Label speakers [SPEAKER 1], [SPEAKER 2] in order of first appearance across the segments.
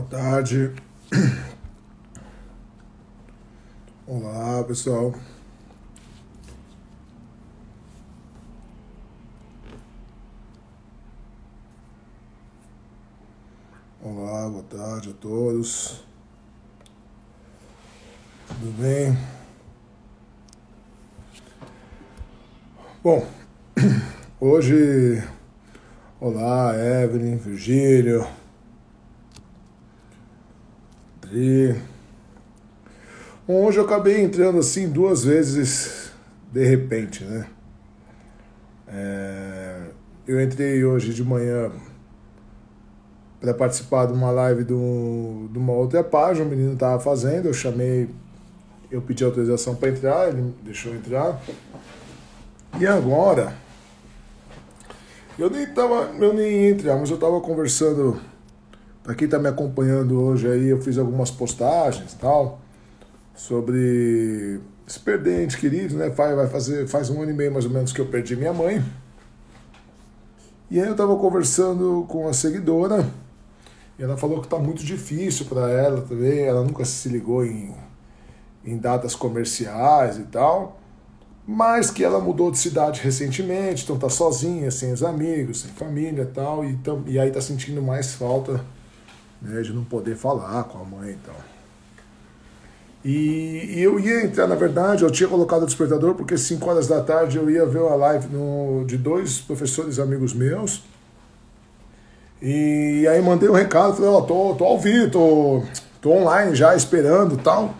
[SPEAKER 1] tarde. Olá, pessoal. Olá, boa tarde a todos. Tudo bem? Bom, hoje... Olá, Evelyn, Virgílio, Dri. Bom, hoje eu acabei entrando assim 2 vezes de repente, né? Eu entrei hoje de manhã para participar de uma live de uma outra página, o menino estava fazendo, eu pedi autorização para entrar, ele deixou entrar. E agora, eu nem ia entrar, mas eu estava conversando, para quem está me acompanhando hoje aí, eu fiz algumas postagens e tal, sobre se perder entes queridos, né? Faz 1 ano e meio mais ou menos que eu perdi minha mãe. E aí eu estava conversando com a seguidora, e ela falou que está muito difícil para ela também, ela nunca se ligou em datas comerciais e tal, mas que ela mudou de cidade recentemente, então tá sozinha, sem os amigos, sem família e tal, e aí tá sentindo mais falta, né, de não poder falar com a mãe e tal. E eu ia entrar, na verdade, eu tinha colocado o despertador porque 5 horas da tarde eu ia ver uma live de 2 professores amigos meus. E aí mandei um recado, falei, tô ao vivo, tô online já, esperando e tal.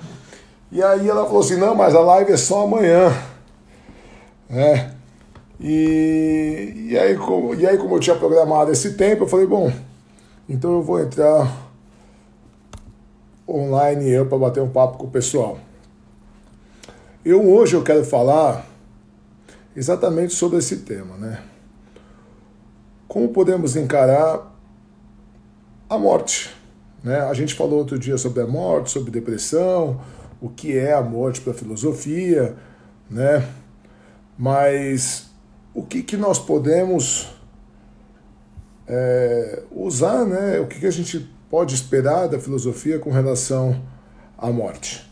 [SPEAKER 1] E aí ela falou assim, não, mas a live é só amanhã. E aí, como eu tinha programado esse tempo, eu falei, bom, então eu vou entrar online para bater um papo com o pessoal. Hoje eu quero falar exatamente sobre esse tema, né? Como podemos encarar a morte, né? A gente falou outro dia sobre a morte, sobre depressão, o que é a morte para a filosofia, né? Mas o que nós podemos usar, né? O que a gente pode esperar da filosofia com relação à morte?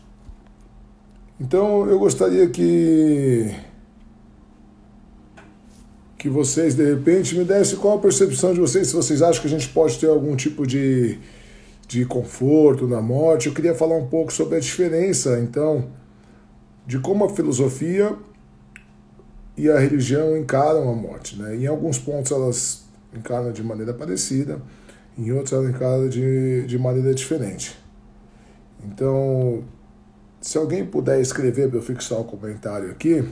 [SPEAKER 1] Então eu gostaria que vocês de repente me dessem qual a percepção de vocês, se vocês acham que a gente pode ter algum tipo de conforto na morte. Eu queria falar um pouco sobre a diferença, então, de como a filosofia e a religião encaram a morte, né? Em alguns pontos elas encaram de maneira parecida, em outros elas encaram de maneira diferente. Então, se alguém puder escrever para eu fixar um comentário aqui,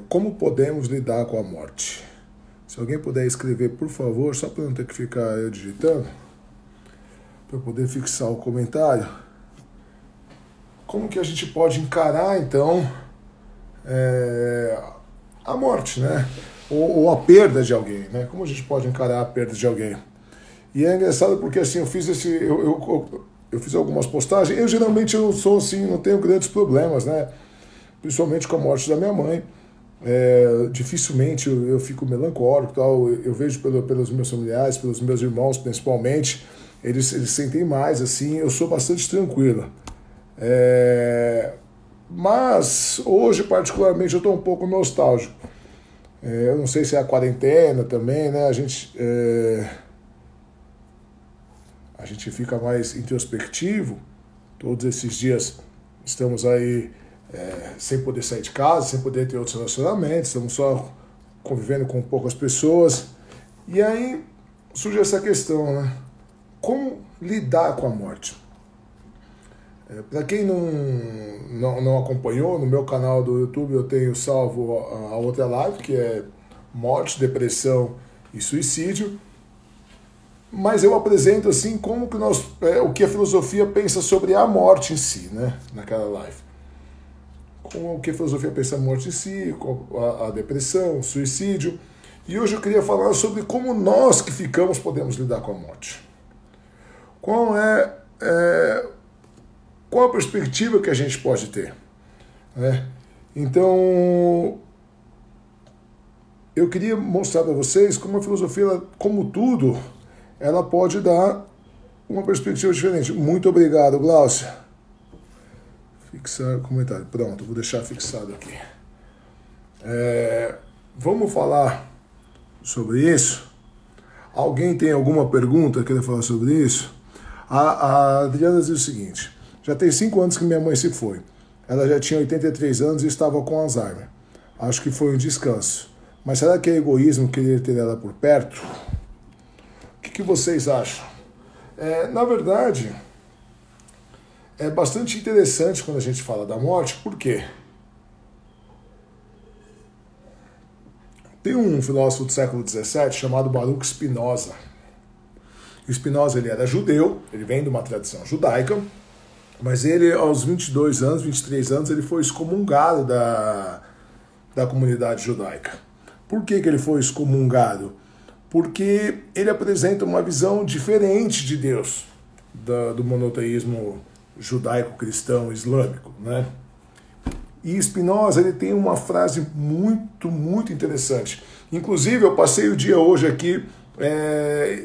[SPEAKER 1] como podemos lidar com a morte? Se alguém puder escrever, por favor, só para não ter que ficar eu digitando, para poder fixar o comentário, como que a gente pode encarar, então, a morte, né? Ou a perda de alguém, né? Como a gente pode encarar a perda de alguém? E é engraçado porque, assim, eu fiz algumas postagens, eu geralmente não sou assim, não tenho grandes problemas, né? Principalmente com a morte da minha mãe. Dificilmente eu fico melancólico, tal. Eu vejo pelos meus familiares, pelos meus irmãos principalmente, eles sentem mais, assim, eu sou bastante tranquilo. Mas hoje particularmente eu estou um pouco nostálgico. Eu não sei se é a quarentena também, né? A gente fica mais introspectivo. Todos esses dias estamos aí sem poder sair de casa, sem poder ter outros relacionamentos, estamos só convivendo com poucas pessoas. E aí surge essa questão, né? Como lidar com a morte? Para quem não acompanhou, no meu canal do YouTube eu tenho salvo a outra live, que é morte, depressão e suicídio. Mas eu apresento assim como que o que a filosofia pensa sobre a morte em si, né? Naquela live. Com o que a filosofia pensa a morte em si, a depressão, o suicídio. E hoje eu queria falar sobre como nós que ficamos podemos lidar com a morte. Qual a perspectiva que a gente pode ter, né? Então, eu queria mostrar para vocês como a filosofia, como tudo, ela pode dar uma perspectiva diferente. Muito obrigado, Glaucia. Fixar comentário. Pronto, vou deixar fixado aqui. Vamos falar sobre isso? Alguém tem alguma pergunta que queira falar sobre isso? A Adriana diz o seguinte: já tem 5 anos que minha mãe se foi. Ela já tinha 83 anos e estava com Alzheimer. Acho que foi um descanso. Mas será que é egoísmo querer ter ela por perto? O que vocês acham? Na verdade, é bastante interessante quando a gente fala da morte. Por quê? Tem um filósofo do século XVII chamado Baruch Spinoza. O Spinoza, ele era judeu, ele vem de uma tradição judaica, mas ele, aos 22 anos, 23 anos, ele foi excomungado da comunidade judaica. Por que ele foi excomungado? Porque ele apresenta uma visão diferente de Deus, do monoteísmo judaico-cristão islâmico, né? E Spinoza, ele tem uma frase muito, muito interessante. Inclusive, eu passei o dia hoje aqui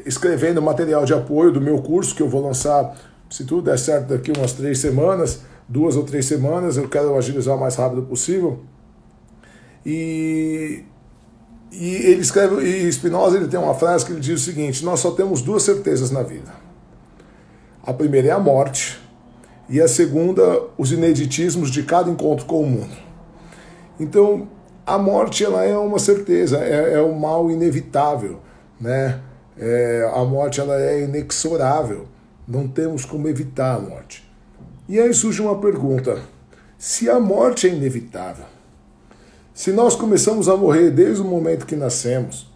[SPEAKER 1] escrevendo material de apoio do meu curso, que eu vou lançar, se tudo der certo, daqui umas 3 semanas, 2 ou 3 semanas, eu quero agilizar o mais rápido possível. E ele escreve, e Spinoza, ele tem uma frase que ele diz o seguinte: nós só temos 2 certezas na vida. A primeira é a morte, e a segunda, os ineditismos de cada encontro com o mundo. Então, a morte, ela é uma certeza, é um mal inevitável, né? A morte, ela é inexorável, não temos como evitar a morte. E aí surge uma pergunta: se a morte é inevitável, se nós começamos a morrer desde o momento que nascemos,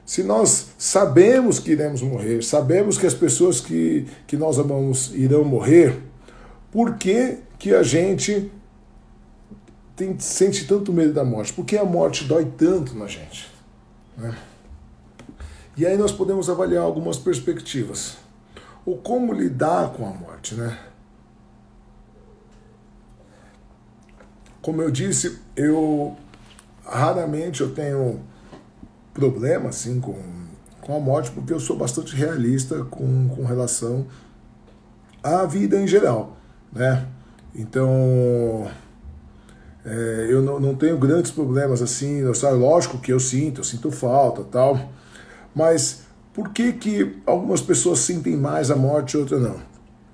[SPEAKER 1] se nós sabemos que iremos morrer, sabemos que as pessoas que nós amamos irão morrer, por que a gente sente tanto medo da morte? Por que a morte dói tanto na gente? Né? E aí nós podemos avaliar algumas perspectivas. Ou como lidar com a morte, né? Como eu disse, raramente eu tenho problema assim, com a morte, porque eu sou bastante realista com relação à vida em geral, né? Então, eu não tenho grandes problemas assim. Lógico que eu sinto falta, tal, mas por que algumas pessoas sentem mais a morte e outras não?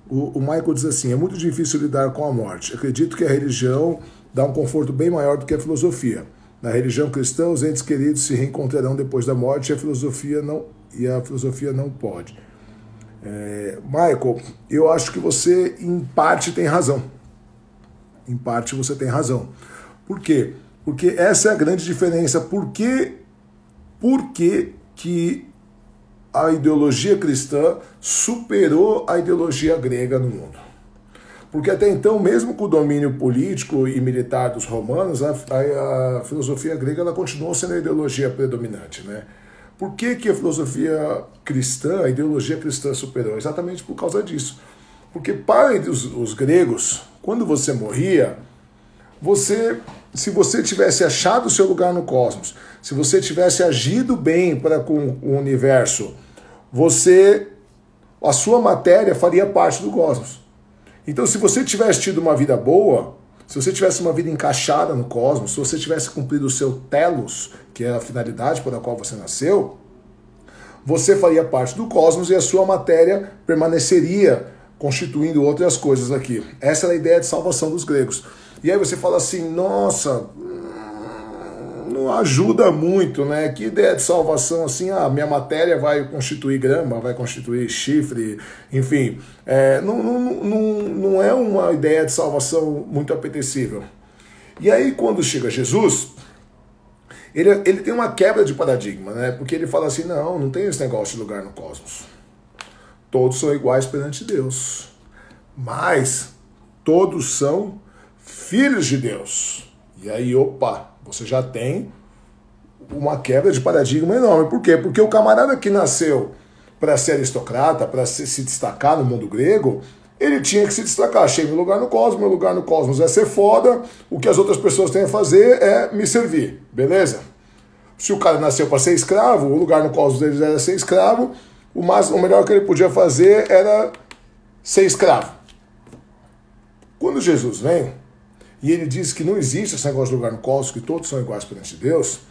[SPEAKER 1] O Michael diz assim: é muito difícil lidar com a morte. Acredito que a religião dá um conforto bem maior do que a filosofia. Na religião cristã, os entes queridos se reencontrarão depois da morte, e a filosofia não pode. Michael, eu acho que você, em parte, tem razão. Em parte, você tem razão. Por quê? Porque essa é a grande diferença. Por que a ideologia cristã superou a ideologia grega no mundo? Porque até então, mesmo com o domínio político e militar dos romanos, a filosofia grega ela continuou sendo a ideologia predominante, né? Por que a filosofia cristã, a ideologia cristã superou? Exatamente por causa disso. Porque para os gregos, quando você morria, se você tivesse achado o seu lugar no cosmos, se você tivesse agido bem para com o universo, a sua matéria faria parte do cosmos. Então, se você tivesse tido uma vida boa, se você tivesse uma vida encaixada no cosmos, se você tivesse cumprido o seu telos, que é a finalidade para a qual você nasceu, você faria parte do cosmos e a sua matéria permaneceria constituindo outras coisas aqui. Essa era a ideia de salvação dos gregos. E aí você fala assim: nossa, não ajuda muito, né? Que ideia de salvação assim? Minha matéria vai constituir grama, vai constituir chifre, enfim. Não é uma ideia de salvação muito apetecível. E aí quando chega Jesus, ele tem uma quebra de paradigma, né? Porque ele fala assim: não tem esse negócio de lugar no cosmos. Todos são iguais perante Deus. Mas todos são filhos de Deus. E aí, você já tem uma quebra de paradigma enorme. Por quê? Porque o camarada que nasceu para ser aristocrata, para se destacar no mundo grego, ele tinha que se destacar. Achei meu lugar no cosmos, meu lugar no cosmos é ser foda, o que as outras pessoas têm a fazer é me servir, beleza? Se o cara nasceu para ser escravo, o lugar no cosmos deles era ser escravo, o melhor que ele podia fazer era ser escravo. Quando Jesus vem, e ele diz que não existe esse negócio de lugar no cosmos, que todos são iguais perante Deus,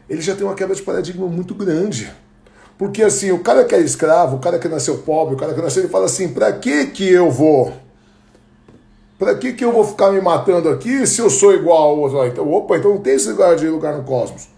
[SPEAKER 1] ele já tem uma quebra de paradigma muito grande. Porque assim, o cara que é escravo, o cara que nasceu pobre, o cara que nasceu, ele fala assim, pra que eu vou? Pra que eu vou ficar me matando aqui se eu sou igual ao outro? Então, então não tem esse lugar no cosmos.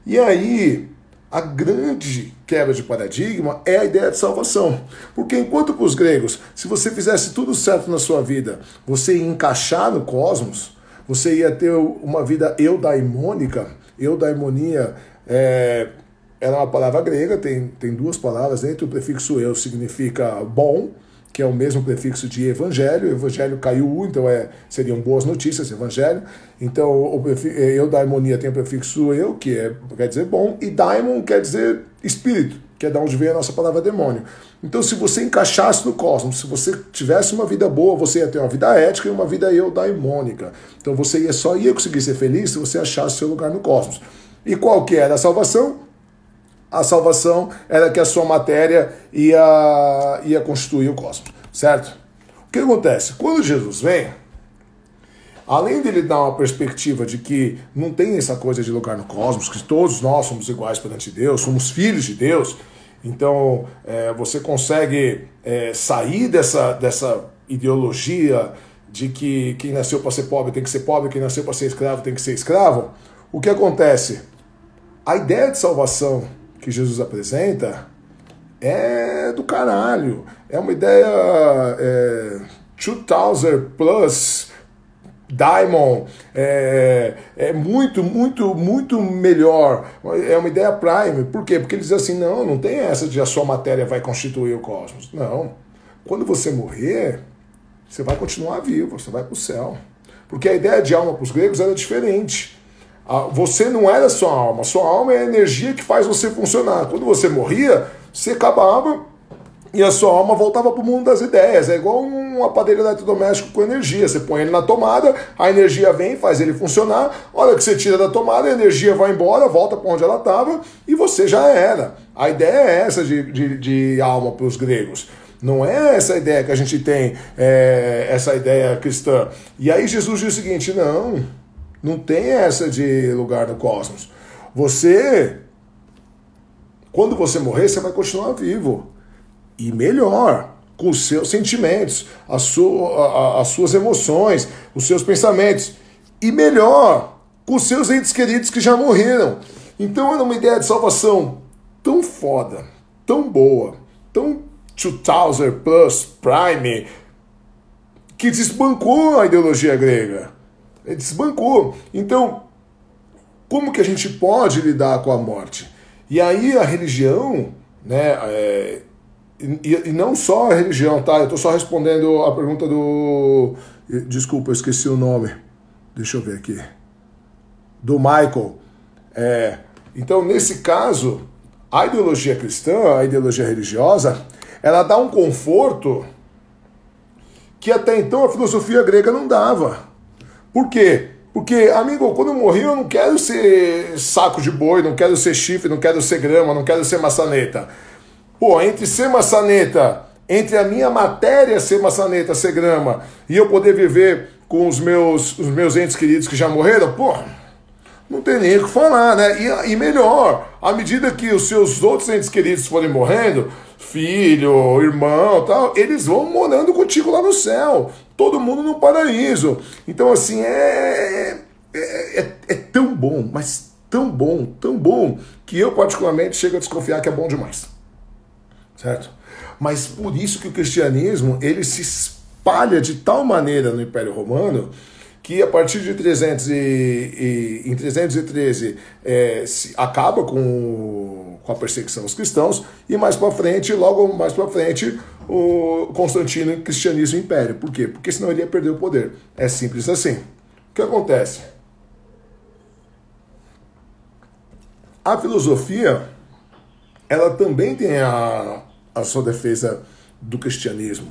[SPEAKER 1] E aí, a grande quebra de paradigma é a ideia de salvação. Porque enquanto para os gregos, se você fizesse tudo certo na sua vida, você ia encaixar no cosmos, você ia ter uma vida eudaimônica. Eudaimonia era uma palavra grega, tem duas palavras dentro. O prefixo eu significa bom, que é o mesmo prefixo de evangelho. Evangelho caiu U, então seriam boas notícias, evangelho. Então, eudaimonia tem o prefixo eu, que quer dizer bom, e daimon quer dizer espírito, que é de onde veio a nossa palavra demônio. Então, se você encaixasse no cosmos, se você tivesse uma vida boa, você ia ter uma vida ética e uma vida eudaimônica. Então, você só ia conseguir ser feliz se você achasse seu lugar no cosmos. E qual que era a salvação? A salvação era que a sua matéria ia constituir o cosmos, certo? O que acontece? Quando Jesus vem, além dele dar uma perspectiva de que não tem essa coisa de lugar no cosmos, que todos nós somos iguais perante Deus, somos filhos de Deus, então você consegue sair dessa ideologia de que quem nasceu para ser pobre tem que ser pobre, quem nasceu para ser escravo tem que ser escravo. O que acontece? A ideia de salvação que Jesus apresenta é do caralho. É uma ideia 2000 plus Diamond. É muito, muito, muito melhor. É uma ideia prime. Por quê? Porque ele diz assim, não tem essa de a sua matéria vai constituir o cosmos. Não. Quando você morrer, você vai continuar vivo, você vai para o céu. Porque a ideia de alma para os gregos era diferente. Você não era sua alma é a energia que faz você funcionar. Quando você morria, você acabava e a sua alma voltava para o mundo das ideias. É igual um aparelho eletrodoméstico com energia. Você põe ele na tomada, a energia vem, faz ele funcionar. A hora que você tira da tomada, a energia vai embora, volta para onde ela estava e você já era. A ideia é essa de alma para os gregos. Não é essa ideia que a gente tem, essa ideia cristã. E aí Jesus diz o seguinte, não tem essa de lugar no cosmos. Quando você morrer, você vai continuar vivo. E melhor, com os seus sentimentos, as suas emoções, os seus pensamentos. E melhor, com os seus entes queridos que já morreram. Então era uma ideia de salvação tão foda, tão boa, tão 2000 plus prime, que desbancou a ideologia grega. Ele desbancou. Então, como que a gente pode lidar com a morte? E aí a religião, né, e não só a religião, tá? Eu estou só respondendo a pergunta do... Desculpa, eu esqueci o nome. Deixa eu ver aqui. Do Michael. Então, nesse caso, a ideologia cristã, a ideologia religiosa, ela dá um conforto que até então a filosofia grega não dava. Por quê? Porque, amigo, quando eu morrer eu não quero ser saco de boi, não quero ser chifre, não quero ser grama, não quero ser maçaneta. Pô, entre ser maçaneta, entre a minha matéria ser maçaneta, ser grama, e eu poder viver com os meus entes queridos que já morreram, pô, não tem nem o que falar, né? E melhor, à medida que os seus outros entes queridos forem morrendo, filho, irmão, tal, eles vão morando contigo lá no céu. Todo mundo no paraíso. Então, assim, é tão bom, mas tão bom, que eu, particularmente, chego a desconfiar que é bom demais. Certo? Mas por isso que o cristianismo, ele se espalha de tal maneira no Império Romano, que a partir de 313 acaba com a perseguição aos cristãos, e logo mais para frente, o Constantino e cristianismo e império. Por quê? Porque senão ele ia perder o poder. É simples assim. O que acontece? A filosofia, ela também tem a sua defesa do cristianismo.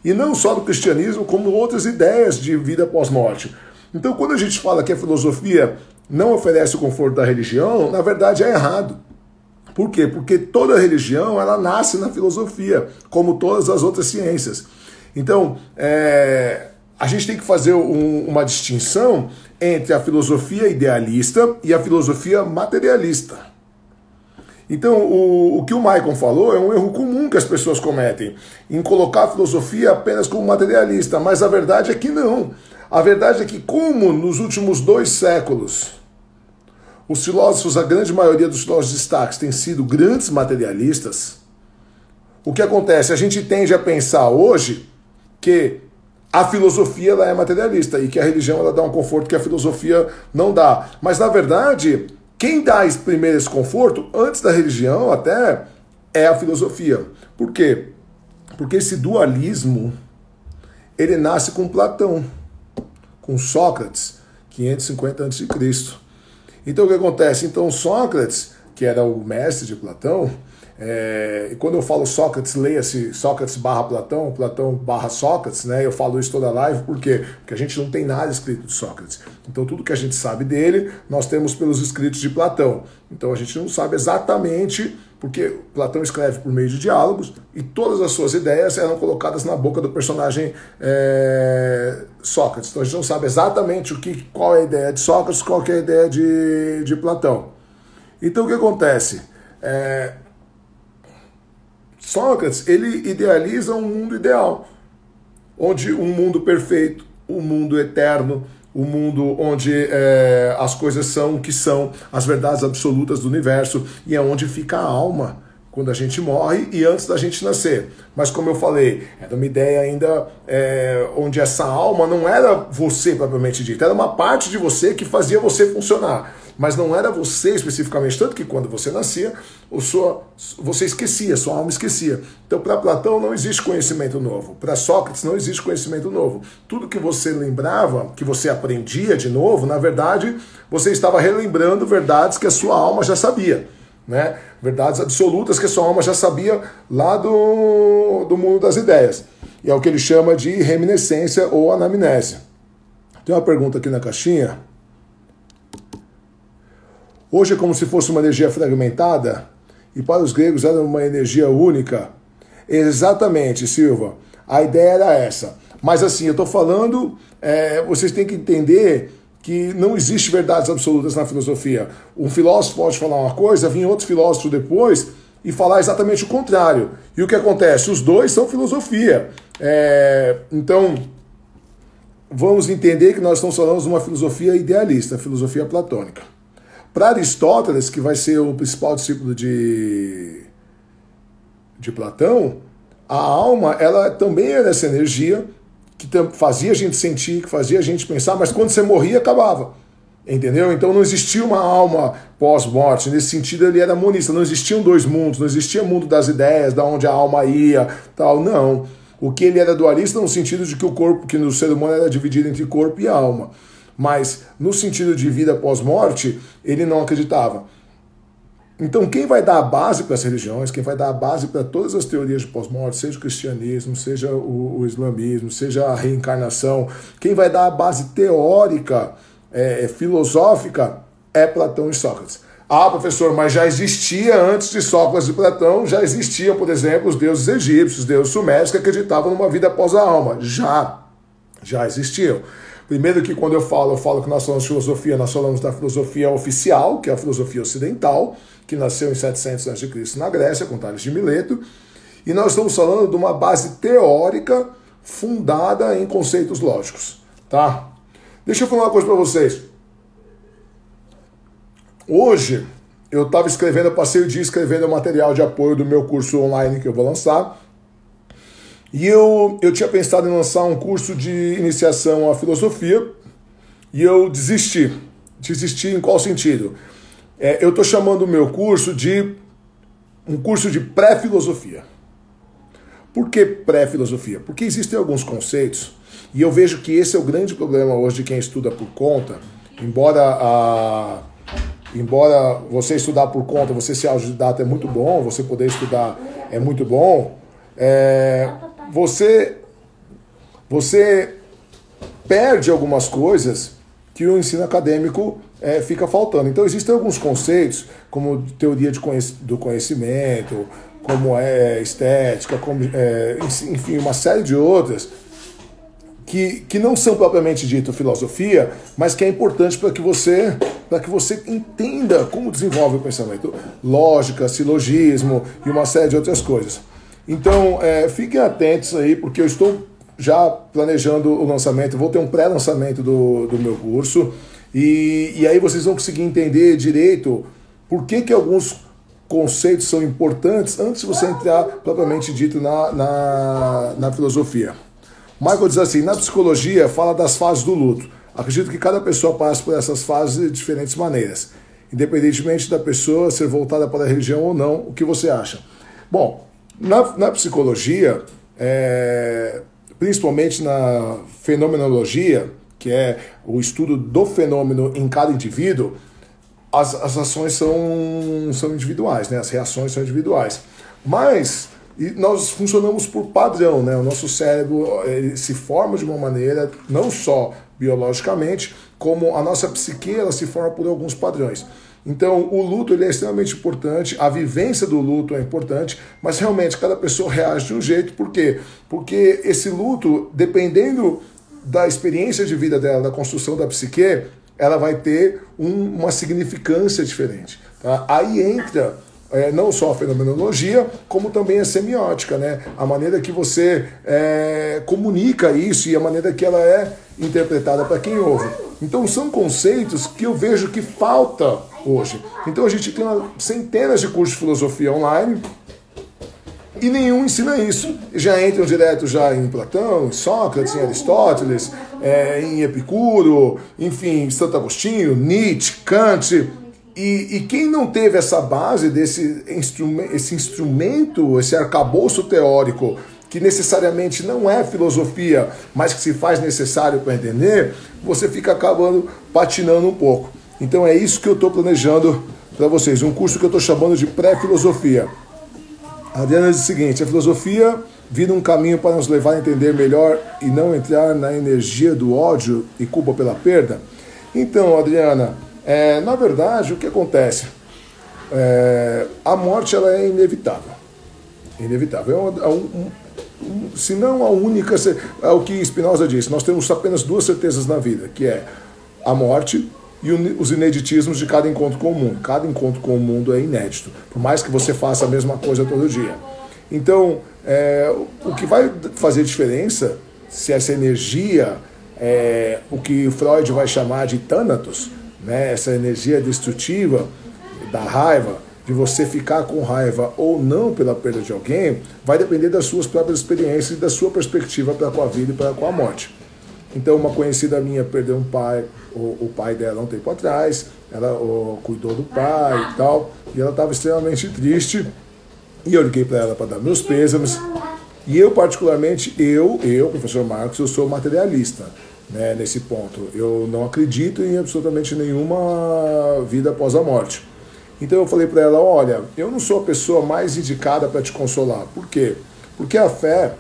[SPEAKER 1] E não só do cristianismo, como outras ideias de vida pós-morte. Então, quando a gente fala que a filosofia não oferece o conforto da religião, na verdade é errado. Por quê? Porque toda religião ela nasce na filosofia, como todas as outras ciências. Então, a gente tem que fazer uma distinção entre a filosofia idealista e a filosofia materialista. Então, o que o Maicon falou é um erro comum que as pessoas cometem, em colocar a filosofia apenas como materialista, mas a verdade é que não. A verdade é que, como nos últimos 2 séculos, os filósofos, a grande maioria dos filósofos de destaques, têm sido grandes materialistas, o que acontece? A gente tende a pensar hoje que a filosofia ela é materialista e que a religião ela dá um conforto que a filosofia não dá. Mas, na verdade, quem dá primeiro esse conforto, antes da religião até, é a filosofia. Por quê? Porque esse dualismo, ele nasce com Platão, com Sócrates, 550 a.C. Então o que acontece? Então Sócrates, que era o mestre de Platão, e quando eu falo Sócrates, leia-se Sócrates barra Platão, Platão barra Sócrates, né? Eu falo isso toda a live, por quê? Porque a gente não tem nada escrito de Sócrates. Então tudo que a gente sabe dele, nós temos pelos escritos de Platão. Então a gente não sabe exatamente, porque Platão escreve por meio de diálogos, e todas as suas ideias eram colocadas na boca do personagem Sócrates. Então a gente não sabe exatamente qual é a ideia de Sócrates, qual que é a ideia de Platão. Então o que acontece? Sócrates, ele idealiza um mundo ideal, onde um mundo perfeito, um mundo eterno, um mundo onde as coisas são o que são, as verdades absolutas do universo, e é onde fica a alma, quando a gente morre e antes da gente nascer. Mas como eu falei, era uma ideia ainda onde essa alma não era você propriamente dita, era uma parte de você que fazia você funcionar. Mas não era você especificamente, tanto que quando você nascia, você esquecia, sua alma esquecia. Então, para Platão não existe conhecimento novo. Para Sócrates não existe conhecimento novo. Tudo que você lembrava, que você aprendia de novo, na verdade, você estava relembrando verdades que a sua alma já sabia. Né? Verdades absolutas que a sua alma já sabia lá do mundo das ideias. E é o que ele chama de reminiscência ou anamnésia. Tem uma pergunta aqui na caixinha. Hoje é como se fosse uma energia fragmentada, e para os gregos era uma energia única. Exatamente, Silva. A ideia era essa. Mas assim, eu estou falando, vocês têm que entender que não existe verdades absolutas na filosofia. Um filósofo pode falar uma coisa, vir outro filósofo depois e falar exatamente o contrário. E o que acontece? Os dois são filosofia. Então, vamos entender que nós estamos falando de uma filosofia idealista, filosofia platônica. Para Aristóteles, que vai ser o principal discípulo de Platão, a alma ela também era essa energia que fazia a gente sentir, que fazia a gente pensar, mas quando você morria, acabava. Entendeu? Então não existia uma alma pós-morte. Nesse sentido, ele era monista. Não existiam 2 mundos, não existia mundo das ideias, da onde a alma ia, tal. Não. O que ele era dualista no sentido de que o corpo, que no ser humano era dividido entre corpo e alma. Mas no sentido de vida pós-morte, ele não acreditava. Então quem vai dar a base para as religiões, quem vai dar a base para todas as teorias de pós-morte, seja o cristianismo, seja o islamismo, seja a reencarnação, quem vai dar a base teórica, filosófica, é Platão e Sócrates. Ah, professor, mas já existia antes de Sócrates e Platão, já existiam, por exemplo, os deuses egípcios, os deuses sumérios que acreditavam numa vida após a alma. Já existiam. Primeiro que quando eu falo que nós falamos de filosofia, nós falamos da filosofia oficial, que é a filosofia ocidental, que nasceu em 700 a.C. na Grécia, com Tales de Mileto, e nós estamos falando de uma base teórica fundada em conceitos lógicos, tá? Deixa eu falar uma coisa para vocês. Hoje, eu passei o dia escrevendo o material de apoio do meu curso online que eu vou lançar, e eu tinha pensado em lançar um curso de iniciação à filosofia e eu desisti. Desisti em qual sentido? Eu estou chamando o meu curso de um curso de pré-filosofia. Por que pré-filosofia? Porque existem alguns conceitos e eu vejo que esse é o grande problema hoje de quem estuda por conta. Embora você estudar por conta, você ser autodidata é muito bom, você poder estudar é muito bom, você perde algumas coisas que o ensino acadêmico fica faltando. Então existem alguns conceitos, como teoria do conhecimento, como estética, enfim, uma série de outras, que não são propriamente dito filosofia, mas que é importante para que você entenda como desenvolve o pensamento. Lógica, silogismo e uma série de outras coisas. Então, fiquem atentos aí, porque eu estou já planejando o lançamento, vou ter um pré-lançamento do meu curso, e aí vocês vão conseguir entender direito por que alguns conceitos são importantes antes de você entrar propriamente dito na filosofia. Michael diz assim, na psicologia fala das fases do luto. Acredito que cada pessoa passa por essas fases de diferentes maneiras, independentemente da pessoa ser voltada para a religião ou não. O que você acha? Bom, na psicologia, principalmente na fenomenologia, que é o estudo do fenômeno em cada indivíduo, as ações são individuais, né? As reações são individuais. Mas nós funcionamos por padrão, né? O nosso cérebro ele se forma de uma maneira, não só biologicamente, como a nossa psique ela se forma por alguns padrões. Então, o luto ele é extremamente importante, a vivência do luto é importante, mas realmente cada pessoa reage de um jeito. Por quê? Porque esse luto, dependendo da experiência de vida dela, da construção da psique, ela vai ter uma significância diferente. Tá? Aí entra não só a fenomenologia, como também a semiótica, né? A maneira que você comunica isso e a maneira que ela é interpretada para quem ouve. Então são conceitos que eu vejo que falta hoje. Então a gente tem centenas de cursos de filosofia online e nenhum ensina isso. Já entram direto já em Platão, em Sócrates, em Aristóteles, em Epicuro, enfim, em Santo Agostinho, Nietzsche, Kant. E quem não teve essa base desse instrumento, esse arcabouço teórico, que necessariamente não é filosofia, mas que se faz necessário para entender, você fica acabando patinando um pouco. Então é isso que eu estou planejando para vocês, um curso que eu estou chamando de pré-filosofia. A Adriana diz o seguinte, a filosofia vira um caminho para nos levar a entender melhor e não entrar na energia do ódio e culpa pela perda. Então, Adriana, na verdade, o que acontece? A morte ela é inevitável. Inevitável. Se não a única... É o que Spinoza disse. Nós temos apenas duas certezas na vida, que é a morte e os ineditismos de cada encontro com o mundo. Cada encontro com o mundo é inédito, por mais que você faça a mesma coisa todo dia. Então, o que vai fazer diferença, se essa energia, o que Freud vai chamar de Thanatos, né, essa energia destrutiva da raiva, de você ficar com raiva ou não pela perda de alguém, vai depender das suas próprias experiências e da sua perspectiva para com a vida e para com a morte. Então, uma conhecida minha perdeu um pai, o pai dela um tempo atrás, ela cuidou do pai e tal, e ela estava extremamente triste, e eu liguei para ela para dar meus pêsames, e eu particularmente, professor Marcos, eu sou materialista, né, nesse ponto. Eu não acredito em absolutamente nenhuma vida após a morte. Então eu falei para ela, olha, eu não sou a pessoa mais indicada para te consolar. Por quê? Porque a fé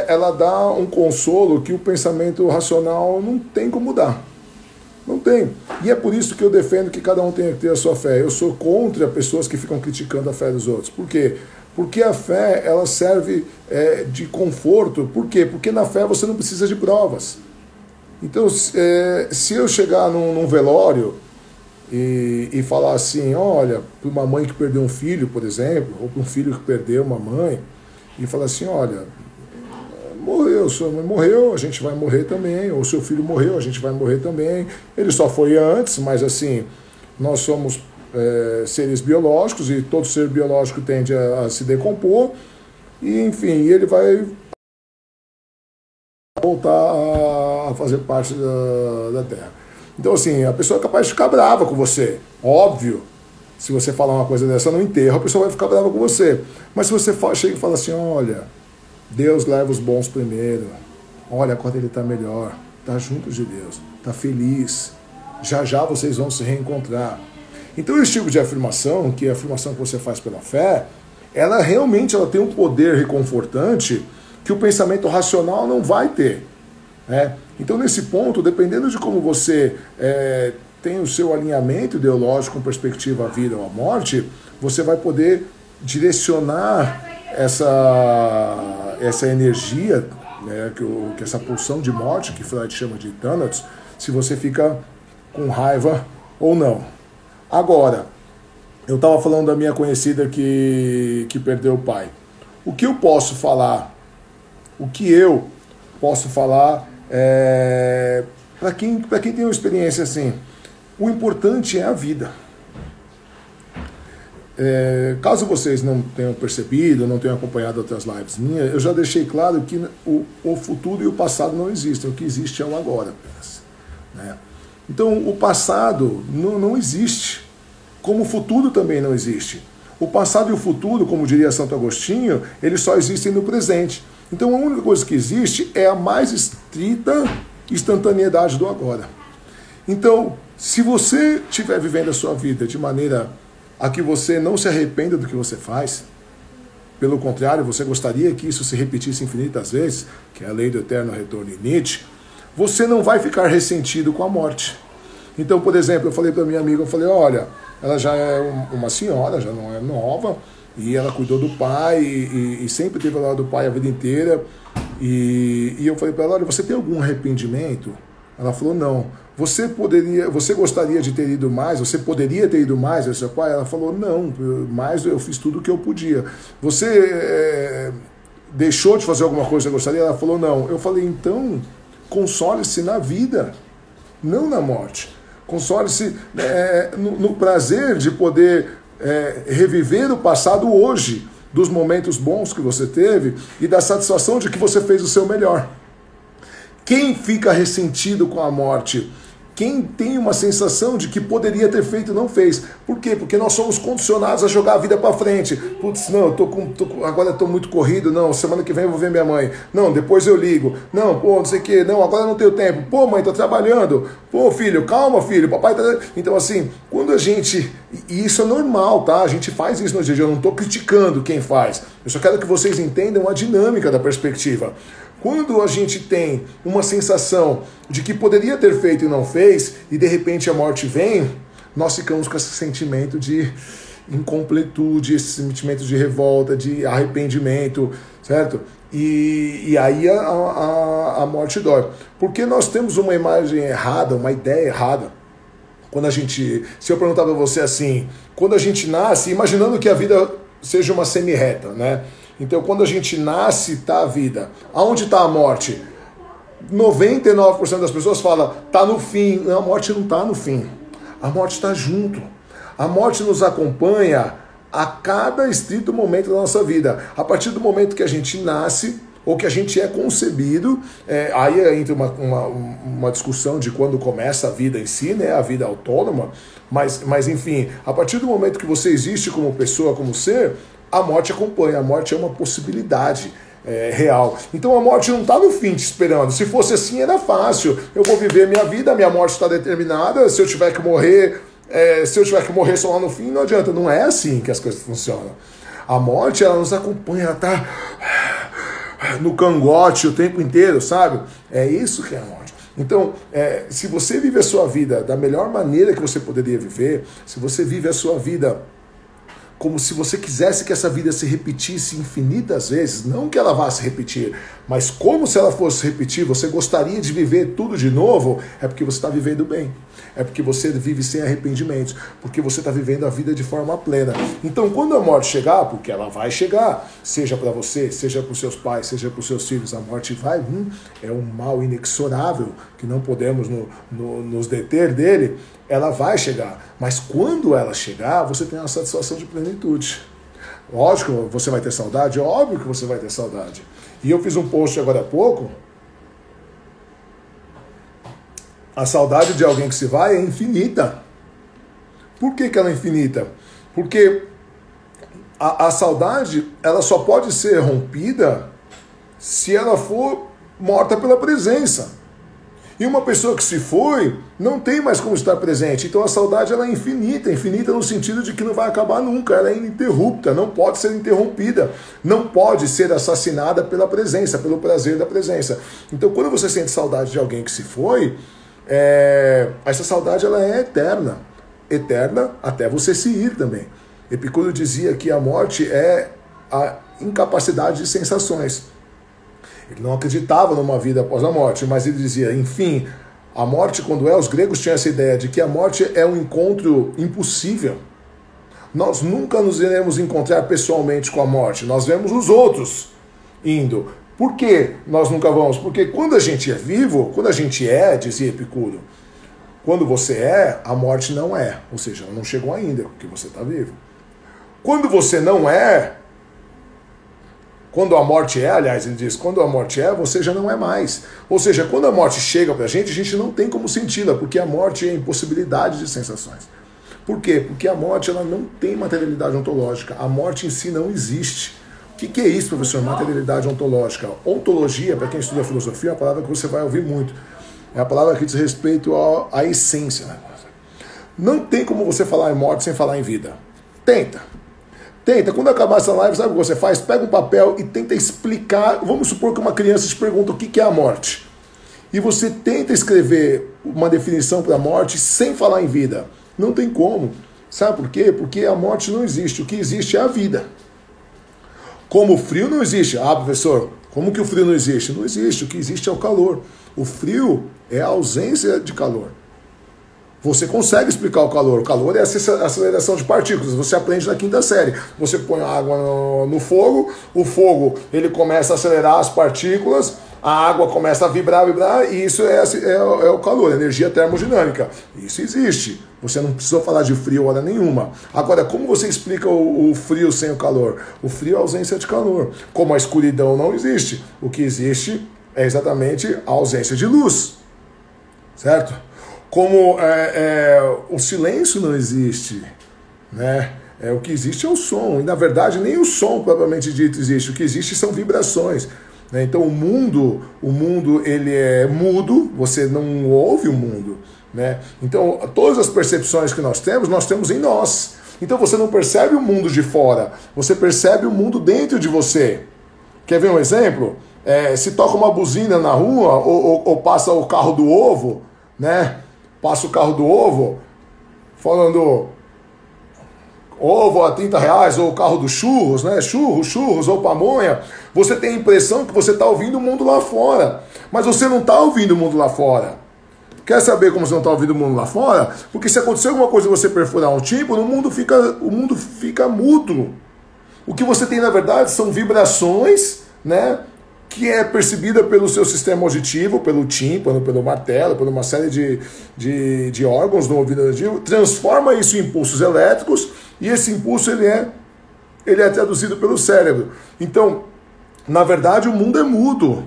[SPEAKER 1] ela dá um consolo que o pensamento racional não tem como dar. Não tem. E é por isso que eu defendo que cada um tenha que ter a sua fé. Eu sou contra pessoas que ficam criticando a fé dos outros. Por quê? Porque a fé ela serve de conforto. Por quê? Porque na fé você não precisa de provas. Então, se eu chegar num velório e falar assim, olha, para uma mãe que perdeu um filho, por exemplo, ou para um filho que perdeu uma mãe, e falar assim, olha, morreu, sua mãe morreu, a gente vai morrer também, ou seu filho morreu, a gente vai morrer também. Ele só foi antes, mas assim, nós somos seres biológicos e todo ser biológico tende a se decompor, e enfim, ele vai voltar a fazer parte da Terra. Então assim, a pessoa é capaz de ficar brava com você, óbvio. Se você falar uma coisa dessa no enterro, a pessoa vai ficar brava com você. Mas se você chega e fala assim, olha, Deus leva os bons primeiro, olha quando ele está melhor, está junto de Deus, está feliz, já já vocês vão se reencontrar. Então esse tipo de afirmação, que é a afirmação que você faz pela fé, ela realmente tem um poder reconfortante que o pensamento racional não vai ter, né? Então, nesse ponto, dependendo de como você tem o seu alinhamento ideológico com perspectiva à vida ou à morte, você vai poder direcionar essa energia, né, que essa pulsão de morte, que Freud chama de Thanatos, se você fica com raiva ou não. Agora, eu estava falando da minha conhecida que perdeu o pai. O que eu posso falar? O que eu posso falar para quem tem uma experiência assim? O importante é a vida. Caso vocês não tenham percebido, não tenham acompanhado outras lives minhas, eu já deixei claro que o futuro e o passado não existem. O que existe é o agora apenas, né? Então, o passado não existe, como o futuro também não existe. O passado e o futuro, como diria Santo Agostinho, eles só existem no presente. Então, a única coisa que existe é a mais estrita instantaneidade do agora. Então, se você estiver vivendo a sua vida de maneira a que você não se arrependa do que você faz, pelo contrário, você gostaria que isso se repetisse infinitas vezes, que é a lei do eterno retorno em Nietzsche, você não vai ficar ressentido com a morte. Então, por exemplo, eu falei para minha amiga, eu falei, olha, ela já é uma senhora, já não é nova, e ela cuidou do pai, e sempre teve ao lado do pai a vida inteira, e eu falei para ela, olha, você tem algum arrependimento? Ela falou, não. Você gostaria de ter ido mais? Você poderia ter ido mais ao seu pai? Ela falou, não, mas eu fiz tudo o que eu podia. Você deixou de fazer alguma coisa que você gostaria? Ela falou, não. Eu falei, então, console-se na vida, não na morte. Console-se no prazer de poder reviver o passado hoje, dos momentos bons que você teve e da satisfação de que você fez o seu melhor. Quem fica ressentido com a morte? Quem tem uma sensação de que poderia ter feito e não fez. Por quê? Porque nós somos condicionados a jogar a vida para frente. Putz, não, agora eu tô muito corrido. Não, semana que vem eu vou ver minha mãe. Não, depois eu ligo. Não, pô, não sei o quê. Não, agora eu não tenho tempo. Pô, mãe, tô trabalhando. Pô, filho, calma, filho. Papai tá... Então, assim, quando a gente... E isso é normal, tá? A gente faz isso no dia a dia. Eu não tô criticando quem faz. Eu só quero que vocês entendam a dinâmica da perspectiva. Quando a gente tem uma sensação de que poderia ter feito e não fez, e de repente a morte vem, nós ficamos com esse sentimento de incompletude, esse sentimento de revolta, de arrependimento, certo? E aí a morte dói. Porque nós temos uma imagem errada, uma ideia errada. Quando a gente, se eu perguntar para você assim, quando a gente nasce, imaginando que a vida seja uma semi-reta, né? Então, quando a gente nasce, está a vida. Aonde está a morte? 99% das pessoas falam, está no fim. Não, a morte não está no fim. A morte está junto. A morte nos acompanha a cada estrito momento da nossa vida. A partir do momento que a gente nasce, ou que a gente é concebido, aí entra uma discussão de quando começa a vida em si, né, a vida autônoma, mas enfim, a partir do momento que você existe como pessoa, como ser, a morte acompanha, a morte é uma possibilidade real. Então a morte não está no fim te esperando. Se fosse assim era fácil. Eu vou viver minha vida, minha morte está determinada, se eu tiver que morrer só lá no fim, não adianta. Não é assim que as coisas funcionam. A morte, ela nos acompanha, ela está no cangote o tempo inteiro, sabe? É isso que é a morte. Então, se você vive a sua vida da melhor maneira que você poderia viver, se você vive a sua vida como se você quisesse que essa vida se repetisse infinitas vezes, não que ela vá se repetir, mas como se ela fosse repetir, você gostaria de viver tudo de novo, é porque você está vivendo bem, é porque você vive sem arrependimentos, porque você está vivendo a vida de forma plena. Então, quando a morte chegar, porque ela vai chegar, seja para você, seja para os seus pais, seja para os seus filhos, a morte vai vir, é um mal inexorável, que não podemos nos deter dele, ela vai chegar, mas quando ela chegar, você tem uma satisfação de plenitude. Lógico, você vai ter saudade, óbvio que você vai ter saudade. E eu fiz um post agora há pouco, a saudade de alguém que se vai é infinita. Por que ela é infinita? Porque a saudade, ela só pode ser rompida se ela for morta pela presença. E uma pessoa que se foi, não tem mais como estar presente. Então a saudade ela é infinita, infinita no sentido de que não vai acabar nunca, ela é ininterrupta, não pode ser interrompida, não pode ser assassinada pela presença, pelo prazer da presença. Então quando você sente saudade de alguém que se foi, essa saudade ela é eterna, eterna até você se ir também. Epicuro dizia que a morte é a incapacidade de sensações. Ele não acreditava numa vida após a morte, mas ele dizia, enfim, a morte quando os gregos tinham essa ideia de que a morte é um encontro impossível. Nós nunca nos iremos encontrar pessoalmente com a morte, nós vemos os outros indo. Por que nós nunca vamos? Porque quando a gente é vivo, quando a gente dizia Epicuro, quando você a morte não é, ou seja, ela não chegou ainda, porque você está vivo. Quando você não quando a morte aliás, ele diz, quando a morte você já não é mais. Ou seja, quando a morte chega pra gente, a gente não tem como senti-la, porque a morte é impossibilidade de sensações. Por quê? Porque a morte ela não tem materialidade ontológica. A morte em si não existe. O que é isso, professor? Materialidade ontológica. Ontologia, para quem estuda filosofia, é uma palavra que você vai ouvir muito. É a palavra que diz respeito à essência. Não tem como você falar em morte sem falar em vida. Tenta, quando acabar essa live, sabe o que você faz? Pega um papel e tenta explicar. Vamos supor que uma criança te pergunta o que é a morte. E você tenta escrever uma definição para a morte sem falar em vida. Não tem como. Sabe por quê? Porque a morte não existe. O que existe é a vida. Como o frio não existe. Ah, professor, como que o frio não existe? Não existe. O que existe é o calor. O frio é a ausência de calor. Você consegue explicar o calor. O calor é a aceleração de partículas. Você aprende na quinta série. Você põe a água no fogo, o fogo ele começa a acelerar as partículas, a água começa a vibrar, e isso é o calor, energia termodinâmica. Isso existe. Você não precisa falar de frio hora nenhuma. Agora, como você explica o frio sem o calor? O frio é a ausência de calor. Como a escuridão não existe, o que existe é exatamente a ausência de luz. Certo? Como o silêncio não existe, né? O que existe é o som, e na verdade nem o som propriamente dito existe, o que existe são vibrações, né? Então o mundo ele é mudo, você não ouve o mundo, né? Então todas as percepções que nós temos em nós. Então você não percebe o mundo de fora, você percebe o mundo dentro de você. Quer ver um exemplo? Se toca uma buzina na rua ou passa o carro do ovo, né? Passa o carro do ovo, falando ovo a R$30, ou o carro dos churros, né? Churros ou pamonha. Você tem a impressão que você está ouvindo o mundo lá fora, mas você não está ouvindo o mundo lá fora. Quer saber como você não está ouvindo o mundo lá fora? Porque se acontecer alguma coisa e você perfurar um tímpano, o mundo fica mudo. O que você tem, na verdade, são vibrações, né? Que é percebida pelo seu sistema auditivo, pelo tímpano, pelo martelo, por uma série de órgãos no ouvido auditivo, transforma isso em impulsos elétricos, e esse impulso ele é traduzido pelo cérebro. Então, na verdade, o mundo é mudo.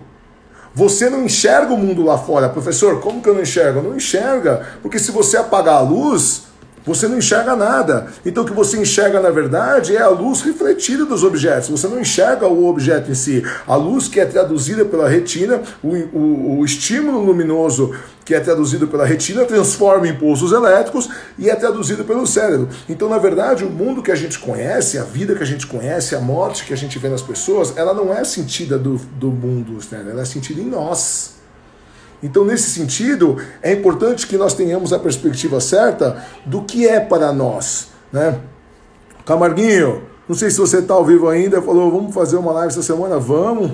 [SPEAKER 1] Você não enxerga o mundo lá fora. Professor, como que eu não enxergo? Não enxerga, porque se você apagar a luz, você não enxerga nada. Então o que você enxerga, na verdade, é a luz refletida dos objetos. Você não enxerga o objeto em si. A luz que é traduzida pela retina, o estímulo luminoso que é traduzido pela retina, transforma em impulsos elétricos e é traduzido pelo cérebro. Então, na verdade, o mundo que a gente conhece, a vida que a gente conhece, a morte que a gente vê nas pessoas, ela não é sentida do mundo, né? Ela é sentida em nós. Então, nesse sentido, é importante que nós tenhamos a perspectiva certa do que é para nós, né? Camarguinho, não sei se você está ao vivo ainda, falou, vamos fazer uma live essa semana? Vamos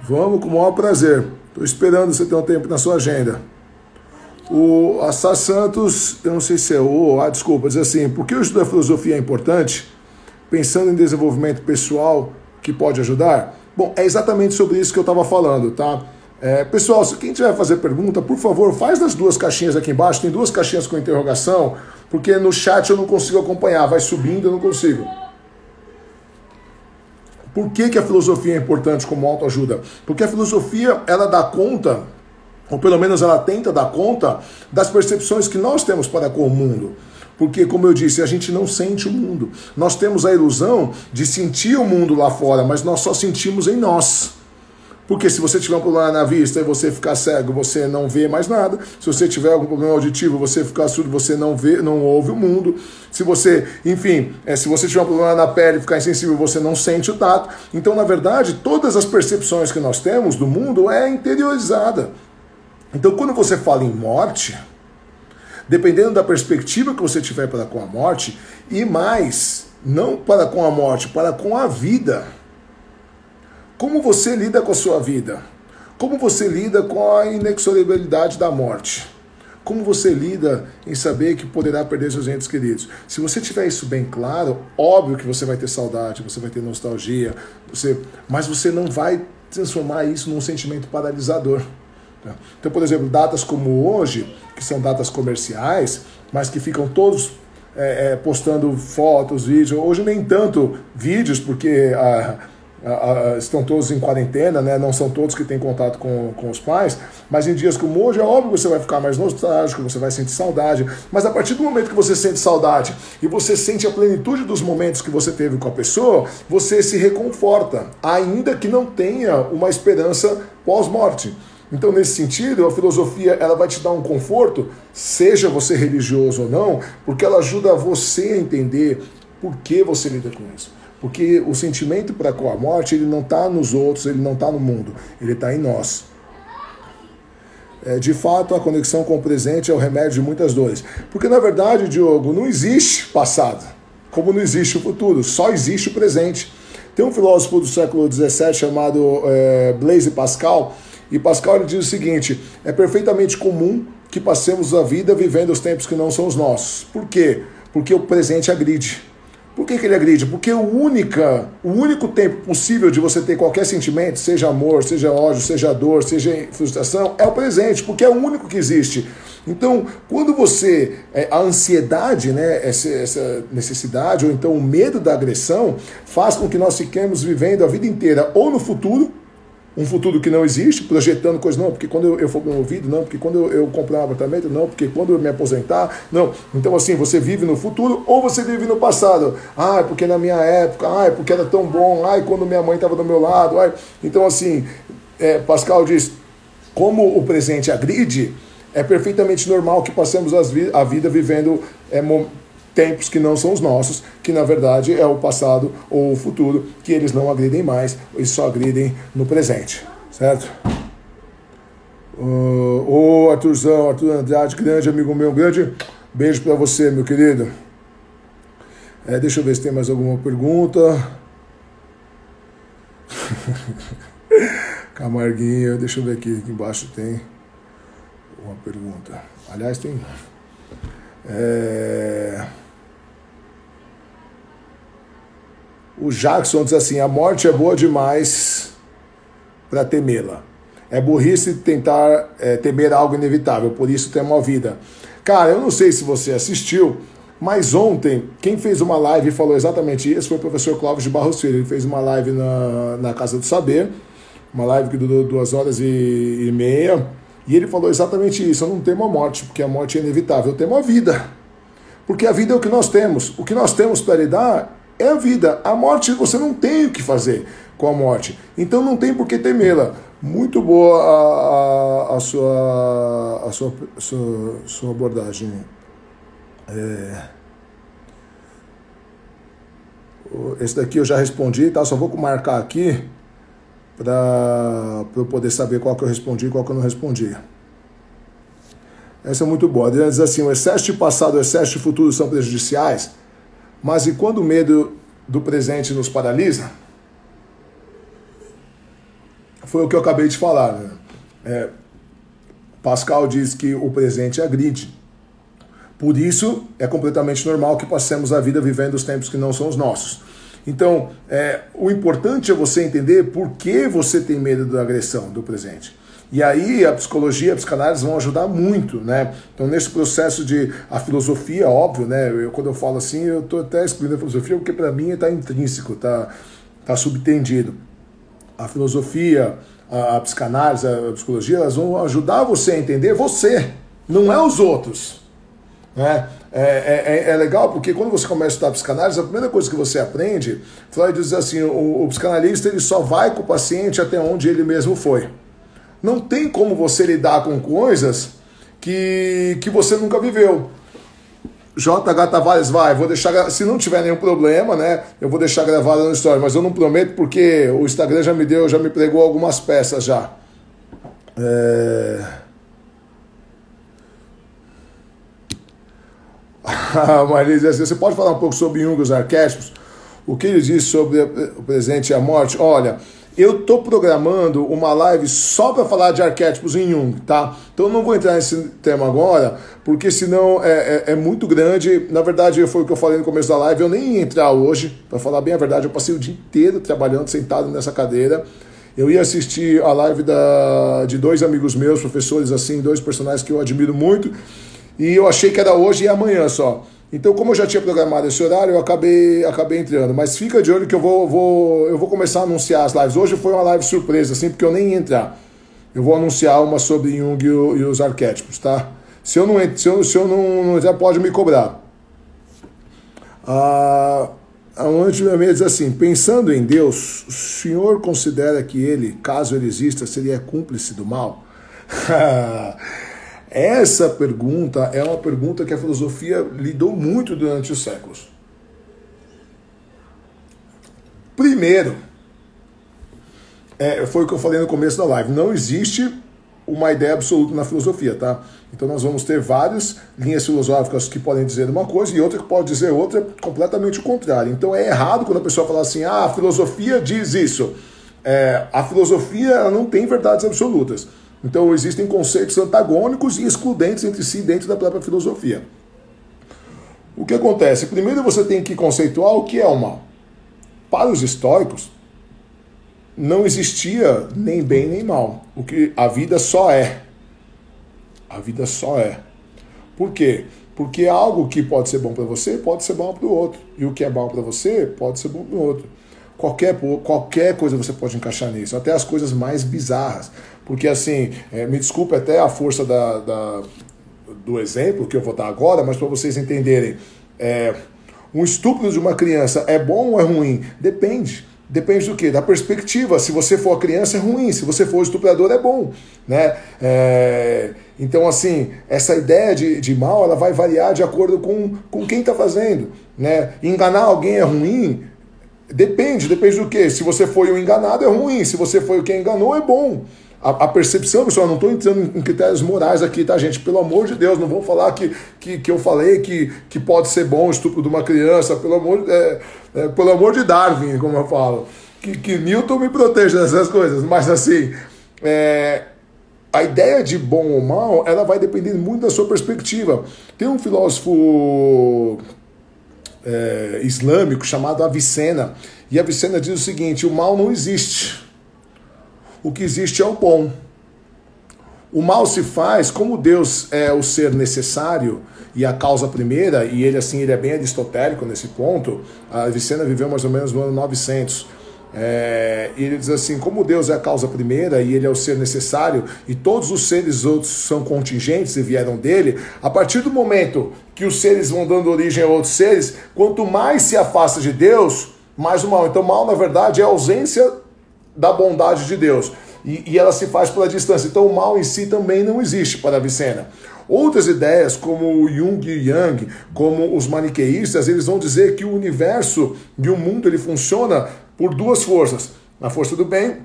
[SPEAKER 1] com o maior prazer. Estou esperando você ter um tempo na sua agenda. O Assar Santos, eu não sei se desculpa, diz assim, por que o estudo da filosofia é importante? Pensando em desenvolvimento pessoal que pode ajudar? Bom, é exatamente sobre isso que eu estava falando, tá? Pessoal, se quem tiver fazer pergunta, por favor, faz nas duas caixinhas aqui embaixo, tem duas caixinhas com interrogação, porque no chat eu não consigo acompanhar, vai subindo, eu não consigo. Por que a filosofia é importante como autoajuda? Porque a filosofia, ela dá conta, ou pelo menos ela tenta dar conta, das percepções que nós temos para com o mundo. Porque, como eu disse, a gente não sente o mundo. Nós temos a ilusão de sentir o mundo lá fora, mas nós só sentimos em nós. Porque se você tiver um problema na vista e você ficar cego, você não vê mais nada. Se você tiver algum problema auditivo, você ficar surdo, você não vê, não ouve o mundo. Se você, enfim, se você tiver um problema na pele e ficar insensível, você não sente o tato. Então, na verdade, todas as percepções que nós temos do mundo é interiorizada. Então, quando você fala em morte, dependendo da perspectiva que você tiver para com a morte, e mais, não para com a morte, para com a vida. Como você lida com a sua vida? Como você lida com a inexorabilidade da morte? Como você lida em saber que poderá perder seus entes queridos? Se você tiver isso bem claro, óbvio que você vai ter saudade, você vai ter nostalgia, mas você não vai transformar isso num sentimento paralisador. Então, por exemplo, datas como hoje, que são datas comerciais, mas que ficam todos postando fotos, vídeos, hoje nem tanto vídeos, porque estão todos em quarentena, né? Não são todos que têm contato com os pais, mas em dias como hoje é óbvio que você vai ficar mais nostálgico, você vai sentir saudade, mas a partir do momento que você sente saudade e você sente a plenitude dos momentos que você teve com a pessoa, você se reconforta, ainda que não tenha uma esperança pós-morte. Então, nesse sentido, a filosofia ela vai te dar um conforto, seja você religioso ou não, porque ela ajuda você a entender por que você lida com isso. Porque o sentimento para com a morte, ele não está nos outros, ele não está no mundo, ele está em nós. De fato, a conexão com o presente é o remédio de muitas dores. Porque, na verdade, Diogo, não existe passado, como não existe o futuro, só existe o presente. Tem um filósofo do século XVII chamado Blaise Pascal, e Pascal ele diz o seguinte: é perfeitamente comum que passemos a vida vivendo os tempos que não são os nossos. Por quê? Porque o presente agride. Por que ele agride? Porque o único tempo possível de você ter qualquer sentimento, seja amor, seja ódio, seja dor, seja frustração, é o presente, porque é o único que existe. Então, quando você, a ansiedade, né, essa necessidade, ou então o medo da agressão, faz com que nós fiquemos vivendo a vida inteira ou no futuro, um futuro que não existe, projetando coisas, não, porque quando eu for promovido, não, porque quando eu comprar um apartamento, não, porque quando eu me aposentar, não. Então, assim, você vive no futuro ou você vive no passado. Ah, porque na minha época, porque era tão bom, quando minha mãe estava do meu lado. Então, assim, Pascal diz, como o presente agride, é perfeitamente normal que passemos a vida vivendo tempos que não são os nossos, que na verdade é o passado ou o futuro, que eles não agridem mais, eles só agridem no presente, certo? Arthurzão, Arthur Andrade, grande amigo meu, grande beijo pra você, meu querido. Deixa eu ver se tem mais alguma pergunta. Camarguinha, deixa eu ver aqui embaixo tem uma pergunta. Aliás, tem... O Jackson diz assim: a morte é boa demais para temê-la. É burrice tentar temer algo inevitável, por isso temo a vida. Cara, eu não sei se você assistiu, mas ontem, quem fez uma live e falou exatamente isso foi o professor Clóvis de Barros Filho. Ele fez uma live na Casa do Saber, uma live que durou 2h30, e ele falou exatamente isso: eu não temo a morte, porque a morte é inevitável, eu temo a vida. Porque a vida é o que nós temos. O que nós temos para lidar é a vida. A morte, você não tem o que fazer com a morte. Então não tem por que temê-la. Muito boa a sua abordagem. Esse daqui eu já respondi, tá? Só vou marcar aqui para eu poder saber qual que eu respondi e qual que eu não respondi. Essa é muito boa. Adriana diz assim: o excesso de passado e o excesso de futuro são prejudiciais, mas e quando o medo do presente nos paralisa? Foi o que eu acabei de falar, né? Pascal diz que o presente agride. Por isso, é completamente normal que passemos a vida vivendo os tempos que não são os nossos. Então, o importante é você entender por que você tem medo da agressão do presente. E aí a psicologia, a psicanálise vão ajudar muito, né? Então, nesse processo a filosofia, óbvio, né? Quando eu falo assim, eu estou até excluindo a filosofia, porque para mim está intrínseco, está subtendido. A filosofia, a psicanálise, a psicologia, elas vão ajudar você a entender você, não é os outros, né? É legal porque quando você começa a estudar psicanálise, a primeira coisa que você aprende, Freud diz assim, o psicanalista ele só vai com o paciente até onde ele mesmo foi. Não tem como você lidar com coisas que você nunca viveu. JH Tavares vou deixar, se não tiver nenhum problema, né, eu vou deixar gravado no story, mas eu não prometo porque o Instagram já me pregou algumas peças já. Marisa, você pode falar um pouco sobre Jung e os arquétipos? O que ele diz sobre o presente e a morte? Olha, eu estou programando uma live só para falar de arquétipos em Jung, tá? Então eu não vou entrar nesse tema agora, porque senão é muito grande. Na verdade, foi o que eu falei no começo da live, eu nem ia entrar hoje, para falar bem a verdade, eu passei o dia inteiro trabalhando, sentado nessa cadeira. Eu ia assistir a live de dois amigos meus, professores assim, dois personagens que eu admiro muito, e eu achei que era hoje e amanhã só. Então, como eu já tinha programado esse horário, eu acabei entrando. Mas fica de olho que eu vou começar a anunciar as lives. Hoje foi uma live surpresa, assim, porque eu nem ia entrar. Eu vou anunciar uma sobre Jung e os arquétipos, tá? Se eu não entrar, pode me cobrar. A última diz assim, pensando em Deus, o senhor considera que ele, caso ele exista, seria cúmplice do mal? Essa pergunta é uma pergunta que a filosofia lidou muito durante os séculos. Primeiro, foi o que eu falei no começo da live, não existe uma ideia absoluta na filosofia, tá? Então nós vamos ter várias linhas filosóficas que podem dizer uma coisa e outra que pode dizer outra completamente o contrário. Então é errado quando a pessoa fala assim, a filosofia diz isso. A filosofia ela não tem verdades absolutas. Então existem conceitos antagônicos e excludentes entre si dentro da própria filosofia. O que acontece? Primeiro você tem que conceituar o que é o mal. Para os estoicos, não existia nem bem nem mal. A vida só é. A vida só é. Por quê? Porque algo que pode ser bom para você, pode ser bom para o outro. E o que é bom para você, pode ser bom para o outro. Qualquer coisa você pode encaixar nisso, até as coisas mais bizarras. Porque assim, me desculpe até a força do exemplo que eu vou dar agora, mas para vocês entenderem, um estupro de uma criança é bom ou é ruim? Depende. Depende do quê? Da perspectiva. Se você for a criança é ruim, se você for o estuprador é bom, né? Então assim, essa ideia de mal ela vai variar de acordo com quem está fazendo, né? Enganar alguém é ruim? Depende do quê? Se você foi o enganado é ruim, se você foi o que enganou é bom. A percepção, pessoal, não estou entrando em critérios morais aqui, tá, gente? Pelo amor de Deus, não vamos falar que eu falei que pode ser bom o estupro de uma criança, pelo amor de Darwin, como eu falo. Que Newton me proteja dessas coisas, mas assim, a ideia de bom ou mal, ela vai depender muito da sua perspectiva. Tem um filósofo islâmico chamado Avicena, e Avicena diz o seguinte, o mal não existe. O que existe é o bom. O mal se faz, como Deus é o ser necessário e a causa primeira, e ele é bem aristotélico nesse ponto. A Avicena viveu mais ou menos no ano 900. E ele diz assim, como Deus é a causa primeira e ele é o ser necessário, e todos os seres outros são contingentes e vieram dele, a partir do momento que os seres vão dando origem a outros seres, quanto mais se afasta de Deus, mais o mal. Então mal, na verdade, é a ausência da bondade de Deus. E ela se faz pela distância. Então o mal em si também não existe para Avicena. Outras ideias, como o Jung e Yang, como os maniqueístas, eles vão dizer que o universo e o mundo ele funciona por duas forças. A força do bem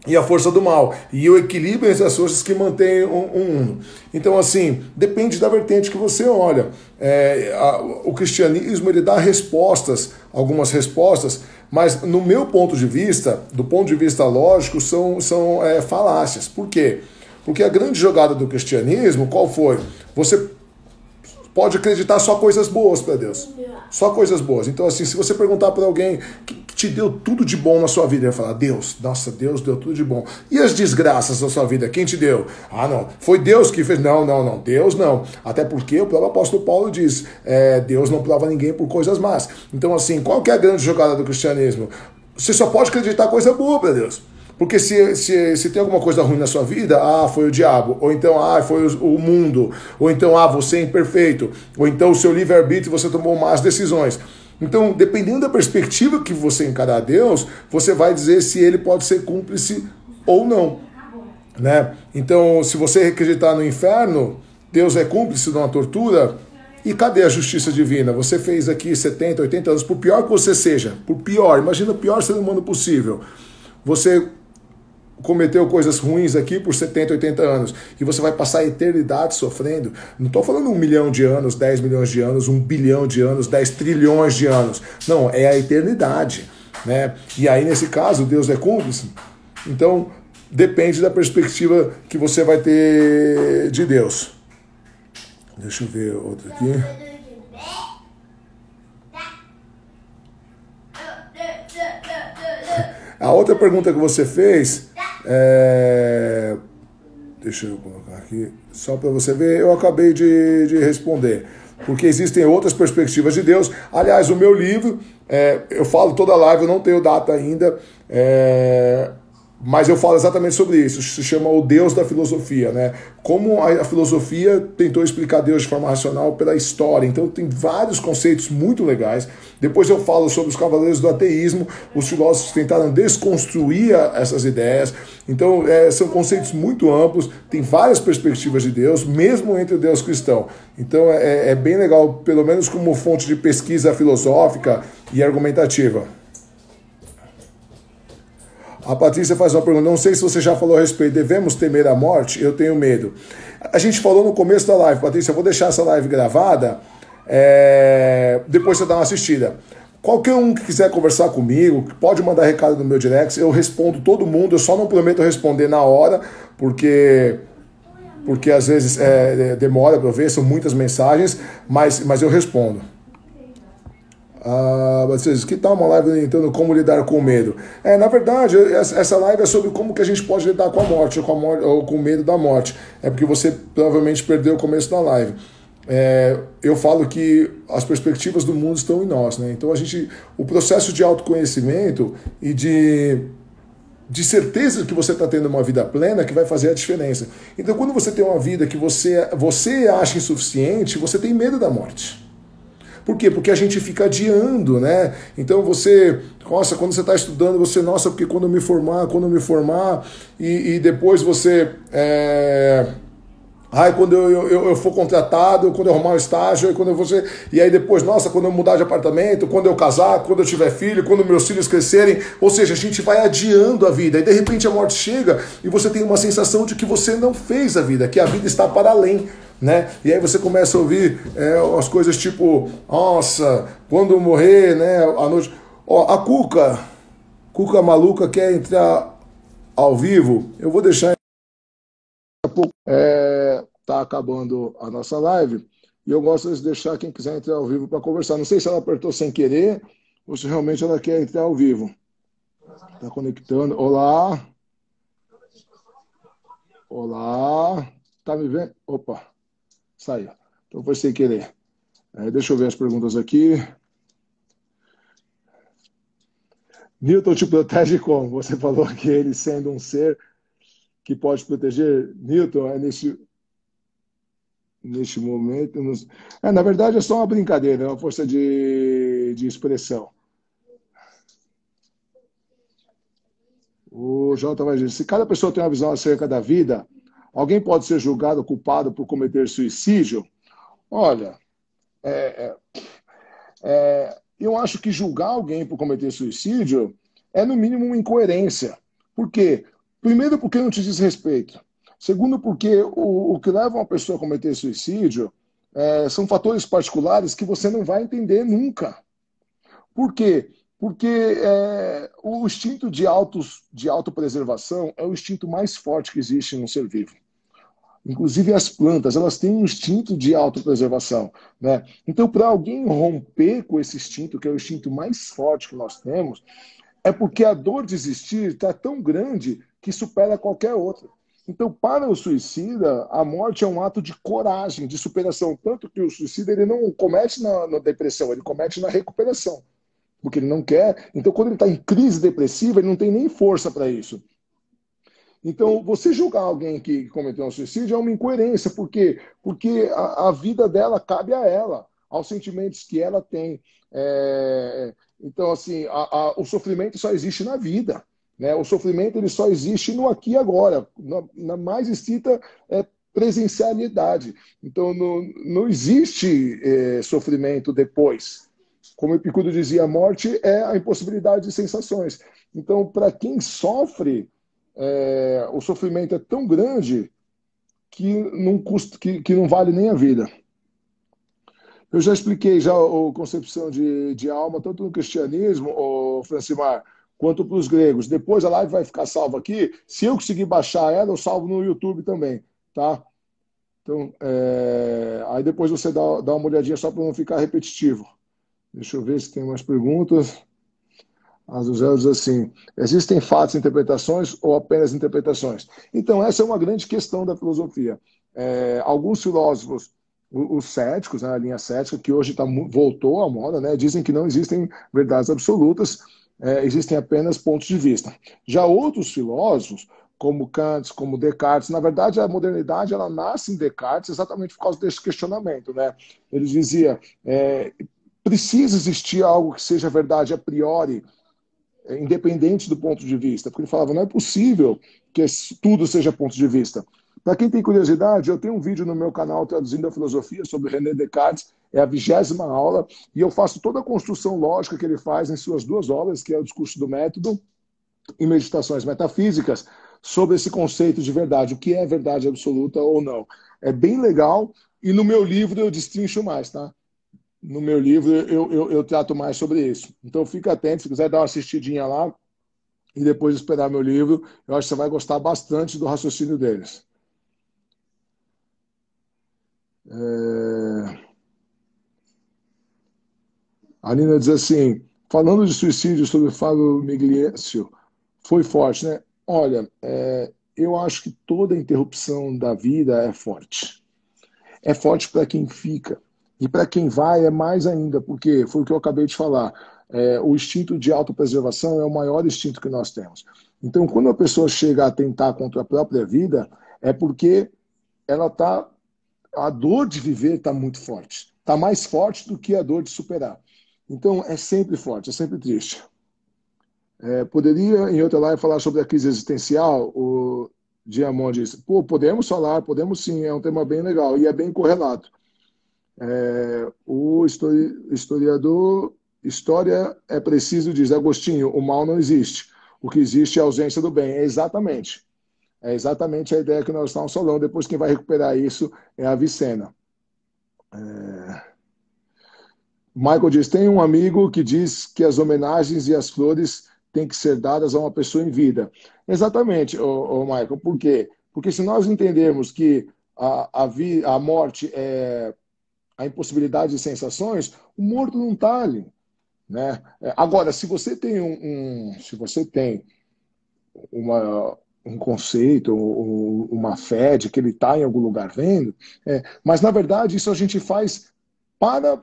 [SPEAKER 1] e a força do mal. E o equilíbrio entre as forças que mantém um mundo. Então, assim, depende da vertente que você olha. O cristianismo, ele dá respostas, algumas respostas, mas no meu ponto de vista, do ponto de vista lógico, são falácias. Por quê? Porque a grande jogada do cristianismo, qual foi? Você pode acreditar só coisas boas para Deus. Só coisas boas. Então, assim, se você perguntar para alguém que te deu tudo de bom na sua vida, ele vai falar, Deus, nossa, Deus deu tudo de bom. E as desgraças da sua vida, quem te deu? Ah, não, foi Deus que fez. Não, Deus não. Até porque o próprio apóstolo Paulo diz, Deus não prova ninguém por coisas más. Então, assim, qual que é a grande jogada do cristianismo? Você só pode acreditar coisa boa para Deus. Porque se tem alguma coisa ruim na sua vida, foi o diabo, ou então, foi o mundo, ou então, você é imperfeito, ou então o seu livre-arbítrio, você tomou más decisões. Então, dependendo da perspectiva que você encarar Deus, você vai dizer se ele pode ser cúmplice ou não, né? Então, se você acreditar no inferno, Deus é cúmplice de uma tortura, e cadê a justiça divina? Você fez aqui 70, 80 anos, por pior que você seja, por pior, imagina o pior ser humano possível, você cometeu coisas ruins aqui por 70, 80 anos, e você vai passar a eternidade sofrendo. Não estou falando 1 milhão de anos, 10 milhões de anos, 1 bilhão de anos, 10 trilhões de anos. Não, é a eternidade, né? E aí, nesse caso, Deus é cúmplice. Então, depende da perspectiva que você vai ter de Deus. Deixa eu ver outro aqui. A outra pergunta que você fez, deixa eu colocar aqui, só para você ver, eu acabei de responder. Porque existem outras perspectivas de Deus. Aliás, o meu livro, eu falo toda live, eu não tenho data ainda, mas eu falo exatamente sobre isso. Se chama O Deus da Filosofia, né? Como a filosofia tentou explicar Deus de forma racional pela história. Então tem vários conceitos muito legais. Depois eu falo sobre os cavaleiros do ateísmo. Os filósofos tentaram desconstruir essas ideias. Então são conceitos muito amplos. Tem várias perspectivas de Deus, mesmo entre o Deus cristão. Então é bem legal, pelo menos como fonte de pesquisa filosófica e argumentativa. A Patrícia faz uma pergunta, não sei se você já falou a respeito, devemos temer a morte? Eu tenho medo. A gente falou no começo da live, Patrícia, eu vou deixar essa live gravada, depois você dá uma assistida. Qualquer um que quiser conversar comigo, pode mandar recado no meu direct, eu respondo todo mundo, eu só não prometo responder na hora, porque às vezes demora para eu ver, são muitas mensagens, mas eu respondo. Vocês, que tal uma live orientando como lidar com o medo? Na verdade, essa live é sobre como que a gente pode lidar com a morte, ou com o medo da morte. É porque você provavelmente perdeu o começo da live. Eu falo que as perspectivas do mundo estão em nós, né? Então o processo de autoconhecimento e de certeza que você está tendo uma vida plena que vai fazer a diferença. Então, quando você tem uma vida que você acha insuficiente, você tem medo da morte. Por quê? Porque a gente fica adiando, né? Então quando você está estudando, porque quando eu me formar, e depois você... quando eu for contratado, quando eu arrumar um estágio, e aí depois, quando eu mudar de apartamento, quando eu casar, quando eu tiver filho, quando meus filhos crescerem, ou seja, a gente vai adiando a vida, e de repente a morte chega, e você tem uma sensação de que você não fez a vida, que a vida está para além, né? E aí você começa a ouvir as coisas tipo, nossa, quando eu morrer, né, à noite... A Cuca maluca quer entrar ao vivo, eu vou deixar... Daqui a pouco tá acabando a nossa live, e eu gosto de deixar quem quiser entrar ao vivo para conversar. Não sei se ela apertou sem querer, ou se realmente ela quer entrar ao vivo. Tá conectando. Olá. Olá. Tá me vendo? Opa. Saiu. Então foi sem querer. Deixa eu ver as perguntas aqui. Newton te protege como? Você falou que ele sendo um ser que pode proteger. Newton, neste momento... na verdade é só uma brincadeira, é uma força de expressão. O Jota vai dizer, se cada pessoa tem uma visão acerca da vida, alguém pode ser julgado culpado por cometer suicídio? Olha, eu acho que julgar alguém por cometer suicídio é, no mínimo, uma incoerência. Por quê? Primeiro, porque não te diz respeito. Segundo, porque o que leva uma pessoa a cometer suicídio são fatores particulares que você não vai entender nunca. Por quê? Porque o instinto de autopreservação é o instinto mais forte que existe no ser vivo. Inclusive as plantas, elas têm um instinto de autopreservação, né? Então, para alguém romper com esse instinto, que é o instinto mais forte que nós temos, é porque a dor de existir está tão grande que supera qualquer outra. Então, para o suicida, a morte é um ato de coragem, de superação. Tanto que o suicida ele não comete na depressão, ele comete na recuperação. Porque ele não quer. Então, quando ele está em crise depressiva, ele não tem nem força para isso. Então, você julgar alguém que cometeu um suicídio é uma incoerência, porque a vida dela cabe a ela, aos sentimentos que ela tem. Então, assim, o sofrimento só existe na vida, né? O sofrimento ele só existe no aqui e agora, na mais estrita presencialidade. Então, não existe sofrimento depois. Como Epicuro dizia, a morte é a impossibilidade de sensações. Então, para quem sofre, o sofrimento é tão grande que não custa, que não vale nem a vida. Eu já expliquei já a concepção de alma, tanto no cristianismo, Francimar, quanto para os gregos. Depois a live vai ficar salva aqui. Se eu conseguir baixar ela, eu salvo no YouTube também, tá? Então, aí depois você dá uma olhadinha só para não ficar repetitivo. Deixa eu ver se tem mais perguntas. A José diz assim: existem fatos e interpretações ou apenas interpretações? Então, essa é uma grande questão da filosofia. Alguns filósofos, os céticos, né, a linha cética, que hoje voltou à moda, né, dizem que não existem verdades absolutas, existem apenas pontos de vista. Já outros filósofos, como Kant, como Descartes, na verdade, a modernidade ela nasce em Descartes exatamente por causa desse questionamento. Né? Ele dizia: precisa existir algo que seja verdade a priori, independente do ponto de vista, porque ele falava, não é possível que tudo seja ponto de vista. Para quem tem curiosidade, eu tenho um vídeo no meu canal traduzindo a filosofia sobre René Descartes, é a 20ª aula, e eu faço toda a construção lógica que ele faz em suas 2 obras, que é o Discurso do Método e Meditações Metafísicas, sobre esse conceito de verdade, o que é verdade absoluta ou não. É bem legal, e no meu livro eu destrincho mais, tá? No meu livro eu trato mais sobre isso. Então fica atento, se quiser dar uma assistidinha lá e depois esperar meu livro, eu acho que você vai gostar bastante do raciocínio deles. A Nina diz assim, falando de suicídio sobre o Fábio Migliaccio, foi forte, né? Olha, eu acho que toda interrupção da vida é forte. É forte para quem fica. E para quem vai é mais ainda, porque foi o que eu acabei de falar. O instinto de autopreservação é o maior instinto que nós temos. Então, quando a pessoa chega a tentar contra a própria vida, é porque ela tá, a dor de viver está muito forte. Está mais forte do que a dor de superar. Então, é sempre forte, é sempre triste. Poderia, em outra live, falar sobre a crise existencial? O Diamond disse, pô, podemos falar, podemos sim, é um tema bem legal e é bem correlato. O historiador, história é preciso, diz Agostinho, o mal não existe. O que existe é a ausência do bem. É exatamente a ideia que nós estamos falando. Depois quem vai recuperar isso é a Avicena. Michael diz, tem um amigo que diz que as homenagens e as flores têm que ser dadas a uma pessoa em vida. Exatamente, Michael. Por quê? Porque se nós entendermos que a morte é a impossibilidade de sensações, o morto não está ali. Né? Agora, se você tem se você tem um conceito, uma fé de que ele está em algum lugar vendo, mas na verdade isso a gente faz para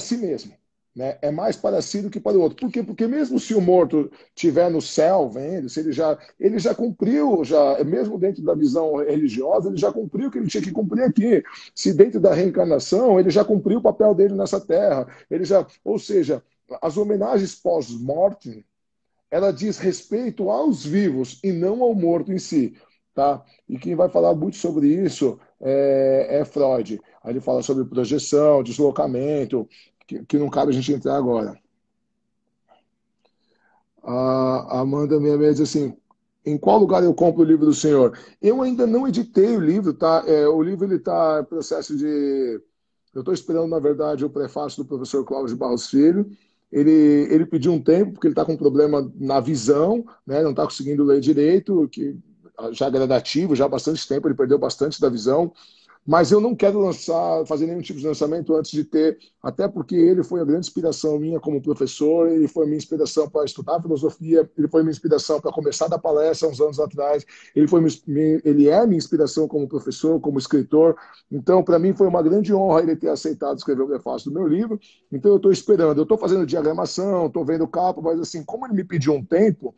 [SPEAKER 1] si mesmo. Né? É mais para si do que para o outro. Por quê? Porque mesmo se o morto estiver no céu vendo, se ele já cumpriu, mesmo dentro da visão religiosa, ele já cumpriu o que ele tinha que cumprir aqui. Se dentro da reencarnação, ele já cumpriu o papel dele nessa terra. Ou seja, as homenagens pós-morte, ela diz respeito aos vivos e não ao morto em si. Tá? E quem vai falar muito sobre isso é Freud. Aí ele fala sobre projeção, deslocamento, que não cabe a gente entrar agora. A Amanda 66 diz assim, em qual lugar eu compro o livro do senhor? Eu ainda não editei o livro, tá? O livro está em processo de... Eu estou esperando, na verdade, o prefácio do professor Cláudio Barros Filho. Ele pediu um tempo, porque ele está com um problema na visão, né? Não está conseguindo ler direito, que já é gradativo, já há bastante tempo, ele perdeu bastante da visão. Mas eu não quero fazer nenhum tipo de lançamento antes de ter, até porque ele foi a grande inspiração minha como professor, ele foi a minha inspiração para estudar filosofia, ele foi a minha inspiração para começar a dar palestra uns anos atrás, ele é a minha inspiração como professor, como escritor. Então, para mim, foi uma grande honra ele ter aceitado escrever o prefácio do meu livro. Então, eu estou esperando, eu estou fazendo diagramação, estou vendo capa, mas assim, como ele me pediu um tempo,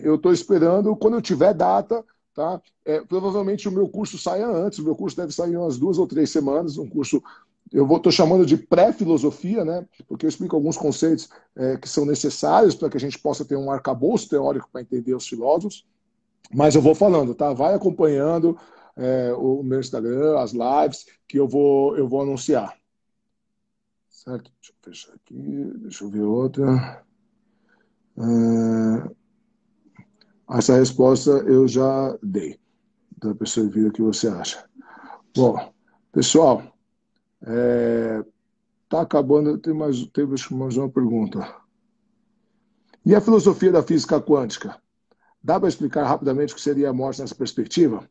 [SPEAKER 1] Eu estou esperando, quando eu tiver data, tá? Provavelmente o meu curso saia antes, o meu curso deve sair em umas 2 ou 3 semanas, um curso, estou chamando de pré-filosofia, né? Porque eu explico alguns conceitos que são necessários para que a gente possa ter um arcabouço teórico para entender os filósofos, mas eu vou falando, tá? Vai acompanhando o meu Instagram, as lives, que eu vou anunciar. Certo? Deixa eu fechar aqui, deixa eu ver outra. Essa resposta eu já dei. Então, a pessoa vira o que você acha. Bom, pessoal, tá acabando. Teve mais uma pergunta. E a filosofia da física quântica? Dá para explicar rapidamente o que seria a morte nessa perspectiva?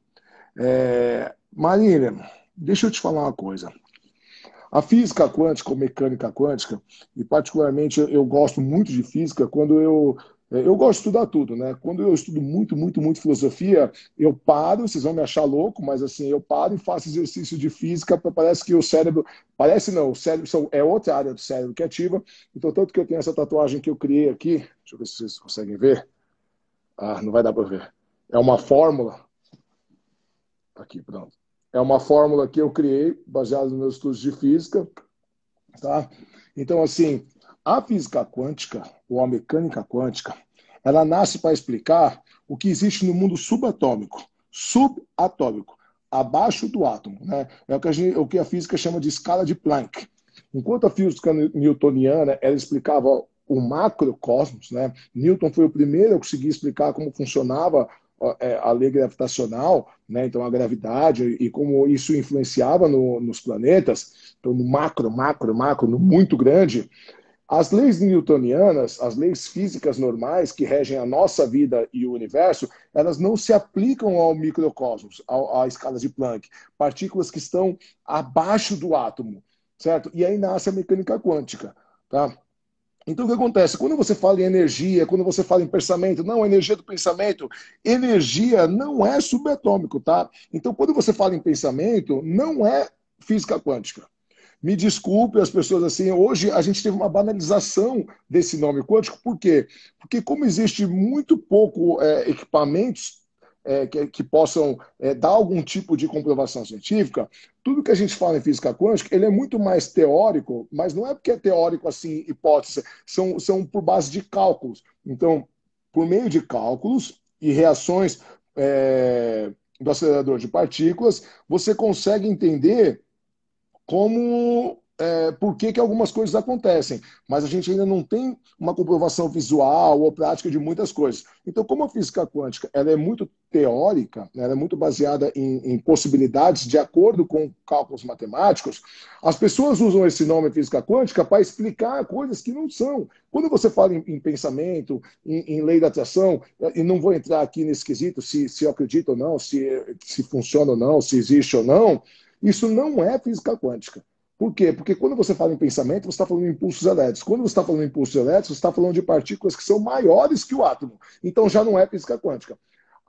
[SPEAKER 1] Marília, deixa eu te falar uma coisa. A física quântica ou mecânica quântica, e particularmente eu gosto muito de física quando eu gosto de estudar tudo, né? Quando eu estudo muito, muito, muito filosofia, eu paro, vocês vão me achar louco, mas assim, eu paro e faço exercício de física, parece que o cérebro, parece não, o cérebro é outra área do cérebro que ativa, então tanto que eu tenho essa tatuagem que eu criei aqui, deixa eu ver se vocês conseguem ver, não vai dar para ver, é uma fórmula, aqui, pronto, é uma fórmula que eu criei, baseada nos meus estudos de física, tá? Então, assim, a física quântica, ou a mecânica quântica, ela nasce para explicar o que existe no mundo subatômico, abaixo do átomo, né? É o que a física chama de escala de Planck. Enquanto a física newtoniana, ela explicava o macrocosmos, né? Newton foi o primeiro a conseguir explicar como funcionava a lei gravitacional, né? Então a gravidade e como isso influenciava nos planetas, então no macro, no muito grande. As leis newtonianas, as leis físicas normais que regem a nossa vida e o universo, elas não se aplicam ao microcosmos, à escala de Planck, partículas que estão abaixo do átomo, certo? E aí nasce a mecânica quântica, tá? Então, o que acontece? Quando você fala em energia, quando você fala em pensamento, não, energia do pensamento, energia não é subatômico, tá? Então, quando você fala em pensamento, não é física quântica. Me desculpe as pessoas assim, hoje a gente teve uma banalização desse nome quântico, por quê? Porque como existe muito pouco equipamentos que possam dar algum tipo de comprovação científica, tudo que a gente fala em física quântica, ele é muito mais teórico, mas não é porque é teórico assim, hipótese, são por base de cálculos. Então, por meio de cálculos e reações do acelerador de partículas, você consegue entender por que algumas coisas acontecem, mas a gente ainda não tem uma comprovação visual ou prática de muitas coisas. Então, como a física quântica ela é muito teórica, né, ela é muito baseada em possibilidades de acordo com cálculos matemáticos, as pessoas usam esse nome física quântica para explicar coisas que não são. Quando você fala em pensamento, em lei da atração, e não vou entrar aqui nesse quesito se eu acredito ou não, se funciona ou não, se existe ou não, isso não é física quântica. Por quê? Porque quando você fala em pensamento, você está falando em impulsos elétricos. Quando você está falando em impulsos elétricos, você está falando de partículas que são maiores que o átomo. Então já não é física quântica.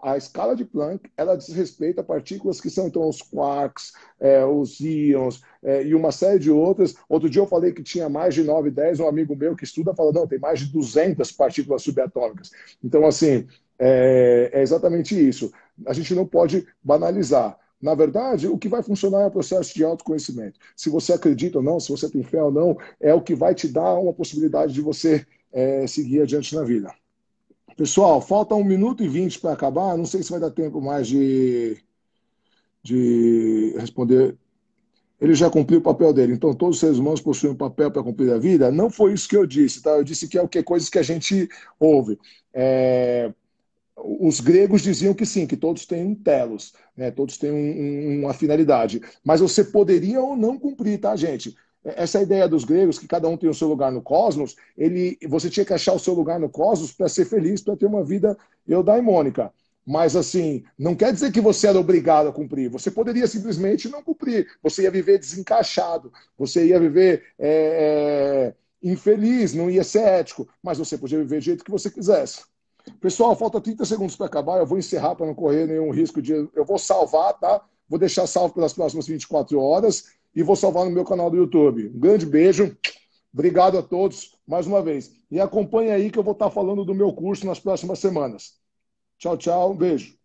[SPEAKER 1] A escala de Planck, ela diz respeito a partículas que são então os quarks, os íons e uma série de outras. Outro dia eu falei que tinha mais de 9, 10, um amigo meu que estuda fala, não, tem mais de 200 partículas subatômicas. Então, assim, é exatamente isso. A gente não pode banalizar. Na verdade, o que vai funcionar é o processo de autoconhecimento. Se você acredita ou não, se você tem fé ou não, é o que vai te dar uma possibilidade de você seguir adiante na vida. Pessoal, falta 1 minuto e 20 para acabar. Não sei se vai dar tempo mais de responder. Ele já cumpriu o papel dele. Então, todos os seres humanos possuem um papel para cumprir a vida? Não foi isso que eu disse, tá? Eu disse que é o que coisas que a gente ouve. Os gregos diziam que sim, que todos têm um telos, né? Todos têm uma finalidade. Mas você poderia ou não cumprir, tá, gente? Essa ideia dos gregos, que cada um tem o seu lugar no cosmos, você tinha que achar o seu lugar no cosmos para ser feliz, para ter uma vida eudaimônica. Mas, assim, não quer dizer que você era obrigado a cumprir. Você poderia simplesmente não cumprir. Você ia viver desencaixado. Você ia viver infeliz, não ia ser ético. Mas você podia viver do jeito que você quisesse. Pessoal, falta 30 segundos para acabar. Eu vou encerrar para não correr nenhum risco de. Eu vou salvar, tá? Vou deixar salvo pelas próximas 24 horas e vou salvar no meu canal do YouTube. Um grande beijo. Obrigado a todos. mais uma vez. E acompanhe aí que eu vou estar falando do meu curso nas próximas semanas. Tchau, tchau. Um beijo.